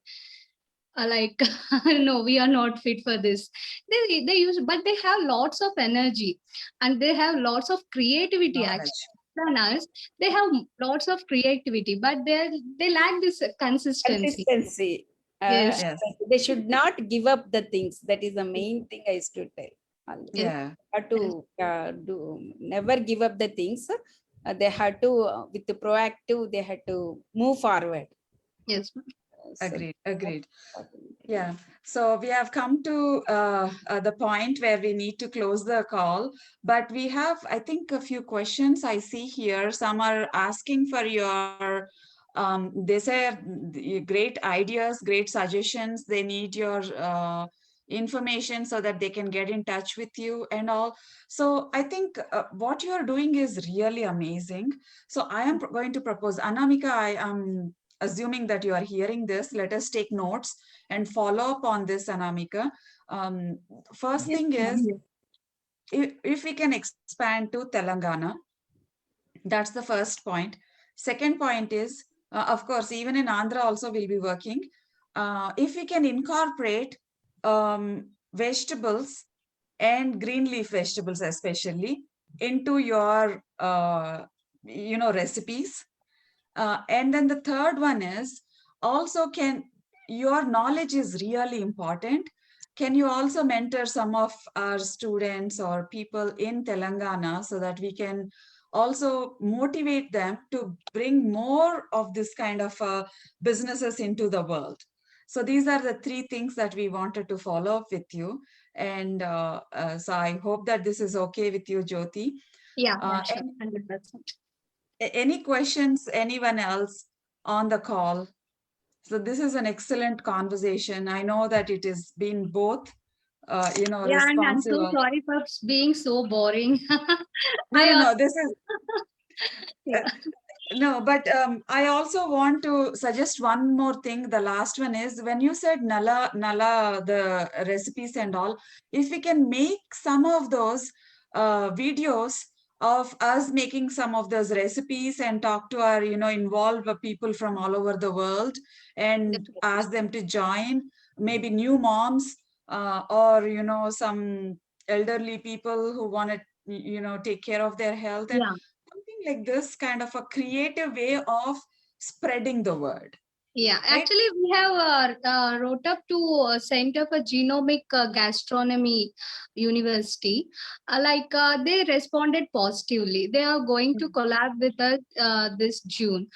S5: Like no, we are not fit for this. They use, but they have lots of energy, and they have lots of creativity actually.
S1: Knowledge.
S5: Than us, they have lots of creativity, but they lack this consistency.
S2: consistency.
S5: Yes.
S1: Yes.
S2: They should not give up the things. That is the main thing I used to tell.
S5: Yes.
S1: Yeah.
S2: Have
S5: Yes.
S2: to never give up the things. They had to with the proactive. They had to move forward.
S5: Yes.
S2: So
S1: Agreed. Agreed.
S2: that's important.
S1: Yeah. So we have come to the point where we need to close the call, but we have, I think, a few questions I see here. Some are asking for your, they say great ideas, great suggestions. They need your information so that they can get in touch with you and all. So I think what you are doing is really amazing. So I am going to propose, Anamika, I am assuming that you are hearing this. Let us take notes and follow up on this, Anamika. First
S5: Yes,
S1: thing
S5: ma'am.
S1: is, if we can expand to Telangana, that's the first point. Second point is, of course, even in Andhra also we'll be working. If we can incorporate vegetables and green leaf vegetables especially into your, recipes. And then the third one is also your knowledge is really important. Can you also mentor some of our students or people in Telangana so that we can also motivate them to bring more of this kind of businesses into the world? So these are the three things that we wanted to follow up with you. And so I hope that this is okay with you, Jyoti.
S5: Yeah, yeah,
S1: Uh,
S5: sure. 100%.
S1: any questions, anyone else on the call? So this is an excellent conversation. I know that it has been both,
S5: Yeah, and I'm so
S1: responsive.
S5: sorry for being so boring.
S1: No,
S5: I
S1: no,
S5: also,
S1: no, this is, uh,
S5: yeah.
S1: no, but I also want to suggest one more thing. The last one is when you said Nala, the recipes and all, if we can make some of those videos of us making some of those recipes and talk to our, involve people from all over the world and
S5: Definitely.
S1: ask them to join, maybe new moms or, some elderly people who want to, take care of their health. And
S5: Yeah.
S1: something like this kind of a creative way of spreading the word,
S5: Yeah,
S1: right?
S5: actually, we have wrote up to Center for Genomic Gastronomy University. They responded positively. They are going to collab with us this June.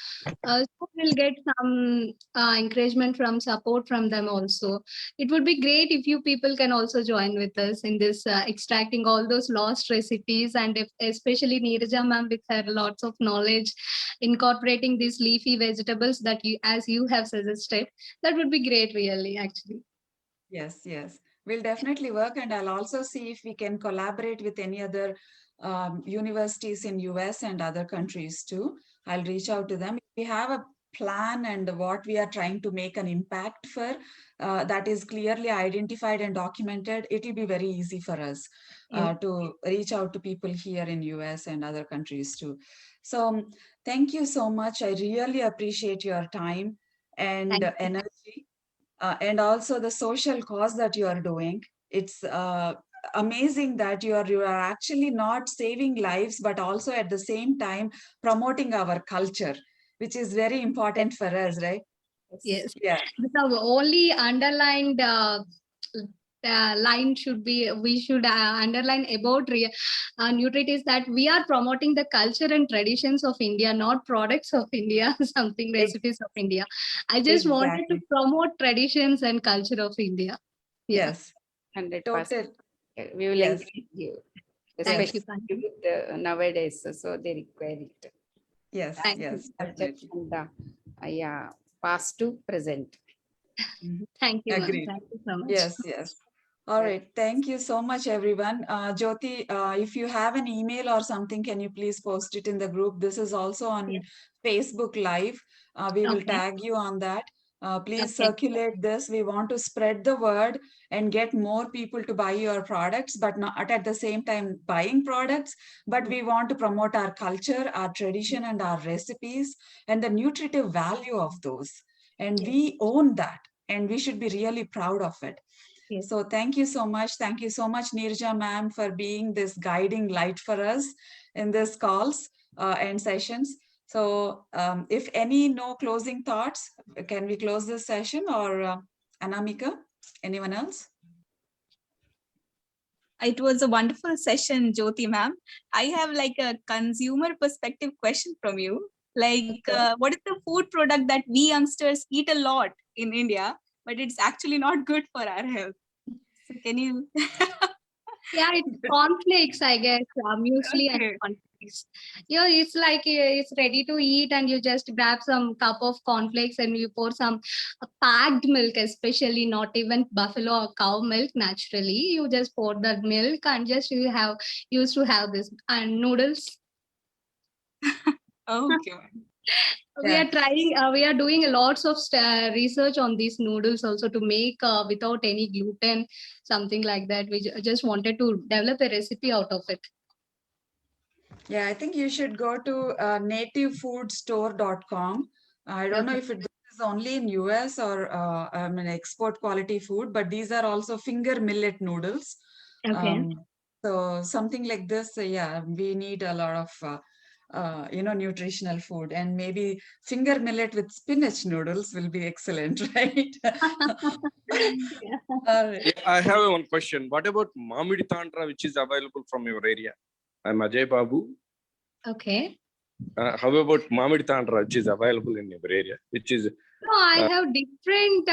S5: So we'll get some encouragement from support from them also. It would be great if you people can also join with us in this extracting all those lost recipes, and if, especially Neeraja ma'am with her lots of knowledge, incorporating these leafy vegetables that you, as you you have suggested, that would be great, really, actually.
S1: Yes, yes. We'll definitely work, and I'll also see if we can collaborate with any other universities in US and other countries too. I'll reach out to them. If we have a plan and what we are trying to make an impact for, that is clearly identified and documented, it'll be very easy for us to reach out to people here in US and other countries too. So thank you so much. I really appreciate your time and
S5: Thank you.
S1: energy. And also the social cause that you are doing. It's amazing that you are actually not saving lives, but also at the same time promoting our culture, which is very important for us, right?
S5: Yes.
S1: Yeah.
S5: The only underlined line should be, we should underline about Nutrit is that we are promoting the culture and traditions of India, not products of India, something recipes of India. I just wanted to
S1: Exactly.
S5: promote traditions and culture of India. Yeah.
S1: Yes.
S2: 100%.
S1: Total.
S2: We will
S1: Yes.
S2: encourage you,
S5: Thank
S2: especially
S5: you. Thank you.
S2: with, nowadays, so they require it.
S1: Yes.
S5: Thank you.
S1: Yes.
S2: Culture
S1: Definitely.
S2: from the yeah, past to present.
S1: Mhm.
S5: Thank you, ma'am.
S1: Agreed.
S5: Thank you so much.
S1: Yes. Yes. All right. Thank you so much, everyone. Jyoti, if you have an email or something, can you please post it in the group? This is also on
S5: Yes.
S1: Facebook Live. We will
S5: Okay.
S1: tag you on that. Please
S5: Okay.
S1: circulate this. We want to spread the word and get more people to buy your products, but not at the same time buying products. But we want to promote our culture, our tradition, and our recipes and the nutritive value of those. And
S5: Yes.
S1: we own that, and we should be really proud of it.
S5: Yes.
S1: So thank you so much. Thank you so much, Neerja ma'am, for being this guiding light for us in this calls and sessions. So if any no closing thoughts, can we close this session, or Anamika, anyone else?
S4: It was a wonderful session, Jyoti ma'am. I have like a consumer perspective question from you. Like, what is the food product that we youngsters eat a lot in India, but it's actually not good for our health? So can you?
S5: Yeah, it's cornflakes, I guess, muesli and
S4: Okay.
S5: cornflakes. It's like it's ready to eat, and you just grab some cup of cornflakes and you pour some packed milk, especially not even buffalo or cow milk. Naturally, you just pour that milk and just you have used to have this and noodles.
S4: Okay.
S5: We
S1: Yeah.
S5: are trying. We are doing lots of research on these noodles also to make without any gluten, something like that. We just wanted to develop a recipe out of it.
S1: Yeah, I think you should go to nativefoodstore.com. I don't know
S5: Okay.
S1: if it is only in US or export quality food, but these are also finger millet noodles.
S5: Okay.
S1: So something like this, yeah, we need a lot of nutritional food, and maybe finger millet with spinach noodles will be excellent, right?
S5: Yeah.
S1: All right.
S6: Yeah, I have one question. What about Mamidi Tantra, which is available from your area? I'm Ajay Babu.
S5: Okay.
S6: How about Mamidi Tantra, which is available in your area? Which is
S5: No, I have different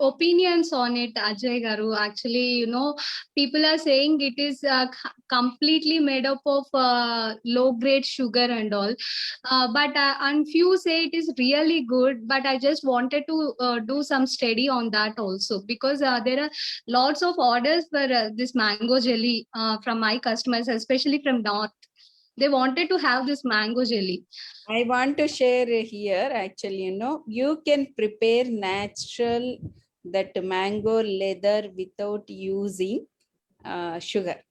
S5: opinions on it, Ajay Garu. Actually, people are saying it is completely made up of low grade sugar and all. But and few say it is really good. But I just wanted to do some study on that also, because there are lots of orders for this mango jelly from my customers, especially from North. They wanted to have this mango jelly.
S2: I want to share here, actually, you can prepare natural that mango leather without using sugar.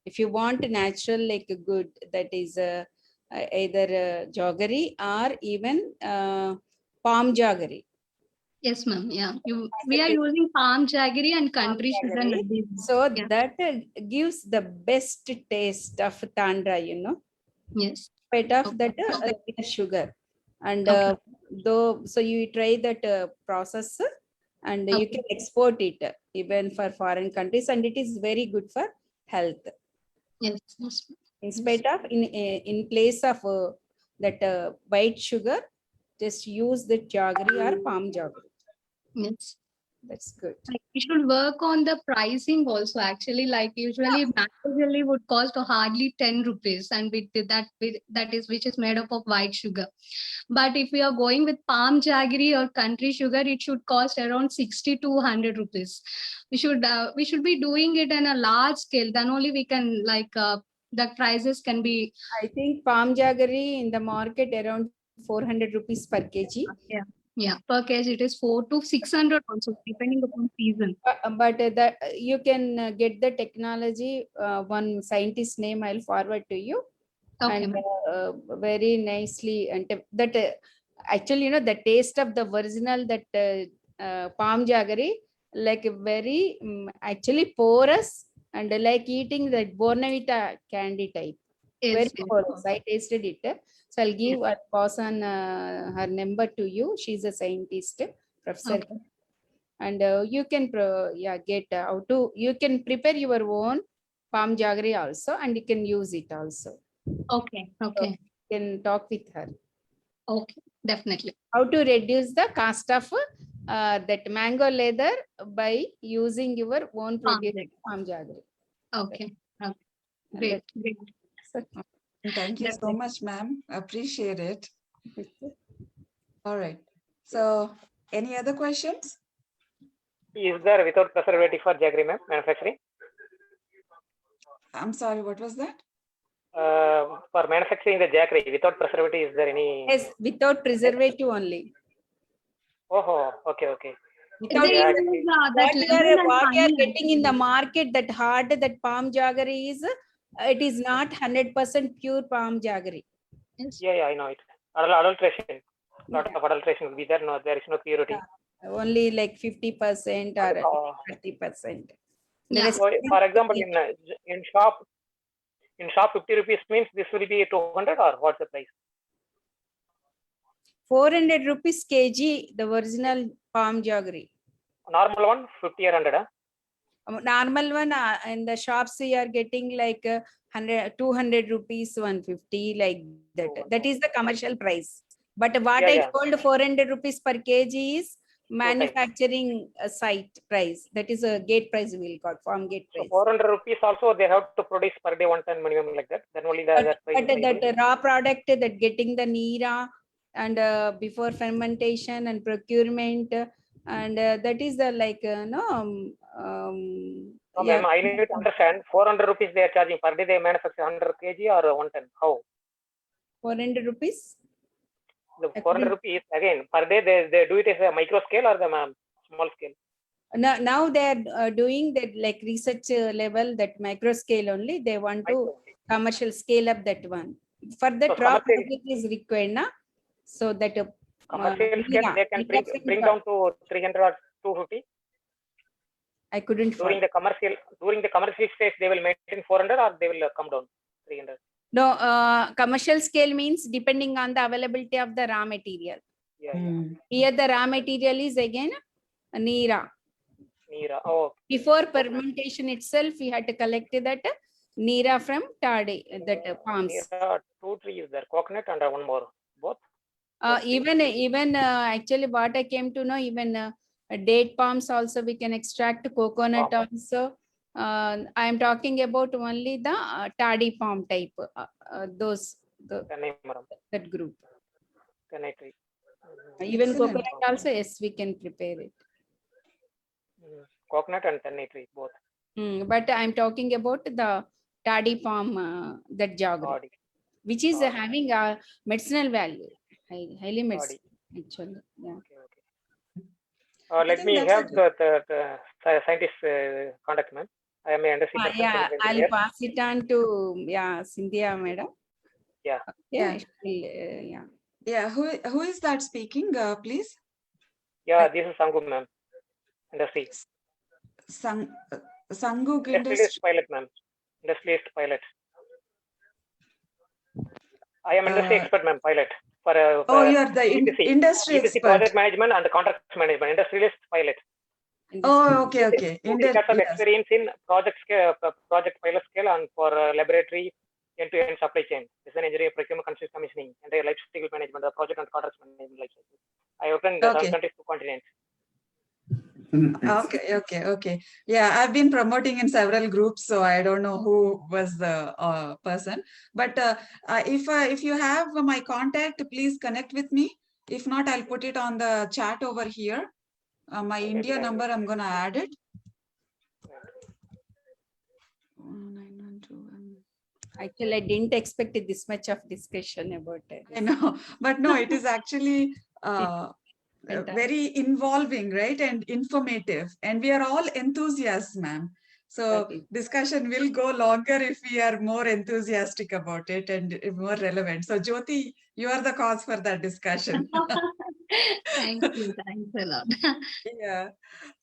S2: If you want natural, like a good, that is either jaggery or even palm jaggery.
S5: Yes, ma'am. Yeah, we are using palm jaggery and
S2: Palm
S5: country sugar.
S2: jaggery. So
S5: Yeah.
S2: that gives the best taste of tandra,
S5: Yes.
S2: spite of
S5: Okay.
S2: that sugar. And
S5: Okay.
S2: though, so you try that process, and you
S5: Okay.
S2: can export it even for foreign countries, and it is very good for health.
S5: Yes. Yes.
S2: In spite of, in place of that white sugar, just use the jaggery or palm jaggery.
S5: Yes.
S2: That's good.
S5: Like we should work on the pricing also. Actually, like usually mango jelly would cost hardly 10 rupees, and that is which is made up of white sugar. But if we are going with palm jaggery or country sugar, it should cost around 60 to 100 rupees. We should be doing it in a large scale. Then only we can the prices can be.
S2: I think palm jaggery in the market around 400 rupees per kg.
S5: Yeah, per kg it is 4 to 600 also, depending upon season.
S2: But that you can get the technology. One scientist name I'll forward to you.
S5: Okay,
S2: And
S5: ma'am.
S2: very nicely, and that actually, the taste of the original palm jaggery, like very actually porous, and like eating that Bornavita candy type. Very
S5: Yes, yes.
S2: porous. I tasted it. So I'll give a pass on her number to you. She's a scientist, professor.
S5: Okay.
S2: And you can get how to, you can prepare your own palm jaggery also, and you can use it also.
S5: Okay, okay,
S2: You can talk with her
S5: okay, definitely.
S2: how to reduce the cost of that mango leather by using your own
S5: Palm
S2: produced
S5: jaggery.
S2: palm jaggery.
S5: Okay, okay.
S2: And
S5: Great, great.
S1: Thank you so
S5: Definitely.
S1: much, ma'am. Appreciate it. All right. So, any other questions?
S7: Is there without preservative for jaggery, ma'am, manufacturing?
S1: I'm sorry, what was that?
S7: For manufacturing the jaggery without preservative, is there any?
S2: Yes, without preservative only.
S7: Oh, okay, okay.
S2: Without
S5: They
S7: Yeah,
S5: use
S7: actually,
S5: that lemon and
S2: what you are
S5: honey
S2: getting in the
S5: actually.
S2: market, that hard, that palm jaggery is, it is not 100% pure palm jaggery.
S5: Yes.
S7: yeah, I know it. Adulteration. Lot
S2: Yeah.
S7: of adulteration will be there. No, there is no purity.
S2: Only like 50% or 30%.
S5: Yeah.
S7: So, for example, in shop 50 rupees means this will be 200 or what's the price?
S2: 400 rupees kg, the original palm jaggery.
S7: Normal one 50 or 100.
S2: Normal one in the shops you are getting like 200 rupees, 150 like that. That is the commercial price. But what I told 400 rupees per kg is manufacturing site price. That is a gate price we will call, farm gate price.
S7: So 400 rupees also they have to produce per day 1 ton minimum like that. Then only
S2: But
S7: price.
S2: that raw product, that getting the Neera and before fermentation and procurement, and that is the like
S7: No, ma'am, I need to understand 400 rupees they are charging per day. They manufacture 100 kg or 1 ton. How?
S2: 400 rupees.
S7: The 400 rupees again per day. They do it as a micro scale or the small scale.
S2: Now they are doing that like research level, that micro scale only. They want to commercial scale up that one. For that raw product is required, na? So that
S7: commercial scale they can bring down to 300 or 250.
S2: I couldn't
S7: during the commercial stage they will maintain 400 or they will come down 300.
S2: No, commercial scale means depending on the availability of the raw material. Here the raw material is again Neera.
S7: Oh.
S2: Before fermentation itself, we had to collect that Neera from Tade, that palms.
S7: Neera, 2 trees there, coconut and one more, both.
S2: Even actually what I came to know, even date palms also we can extract, coconut also. I am talking about only the Tadi palm type, that group. Even coconut also, yes, we can prepare it.
S7: Coconut and Tenney tree, both.
S2: But I'm talking about the Tadi palm, that jaggery, which is having a medicinal value, highly medicinal, actually. Yeah.
S7: Let me have the scientist contact, ma'am. I am an industry.
S2: Yeah, I'll pass it on to Cynthia, madam.
S7: Yeah.
S1: Yeah. Who is that speaking, please?
S7: Yeah, this is Sangu, ma'am. Industry.
S1: Sangu
S7: Industrialist pilot, ma'am. Industrialist pilot. I am industry expert, ma'am. Pilot. For
S1: you are the industry expert.
S7: Project management and contract management. Industrialist pilot.
S1: Oh, okay.
S7: Because of experience in project pilot scale and for laboratory end-to-end supply chain, design engineering, procurement, construction, commissioning, and life cycle management, the project and contract management life cycle. I worked in the 22 continents.
S1: Okay. Yeah, I've been promoting in several groups, so I don't know who was the person. But if you have my contact, please connect with me. If not, I'll put it on the chat over here. My India number, I'm gonna add it. 912.
S2: Actually, I didn't expect this much of discussion about it.
S1: I know, but no, it is actually
S2: Fantastic.
S1: very involving, right? And informative. And we are all enthusiasts, ma'am. So
S2: That is-
S1: discussion will go longer if we are more enthusiastic about it and more relevant. So Jyoti, you are the cause for that discussion.
S5: Thank you. Thanks a lot.
S1: Yeah.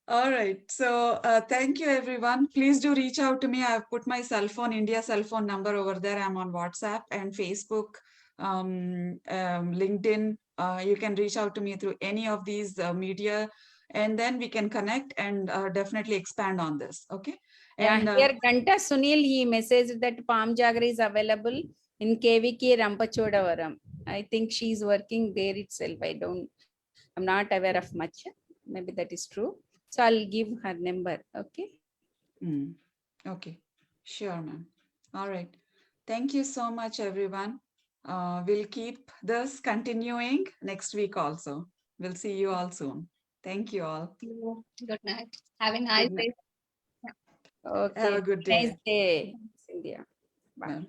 S1: All right. So thank you, everyone. Please do reach out to me. I've put my cell phone, India cell phone number over there. I'm on WhatsApp and Facebook, LinkedIn. You can reach out to me through any of these media, and then we can connect and definitely expand on this. Okay.
S2: Yeah,
S1: And
S2: here Ganta Sunil, he messaged that Palm Jagra is available in KVK Rampachodavaram. I think she's working there itself. I'm not aware of much. Maybe that is true. So I'll give her number. Okay.
S1: okay, sure, ma'am. All right. Thank you so much, everyone. We'll keep this continuing next week also. We'll see you all soon. Thank you all.
S5: Good night. Have a nice
S1: Good night.
S5: day.
S2: Okay.
S1: Have a good
S2: Nice
S1: day,
S2: day, Cynthia. Bye.
S1: ma'am.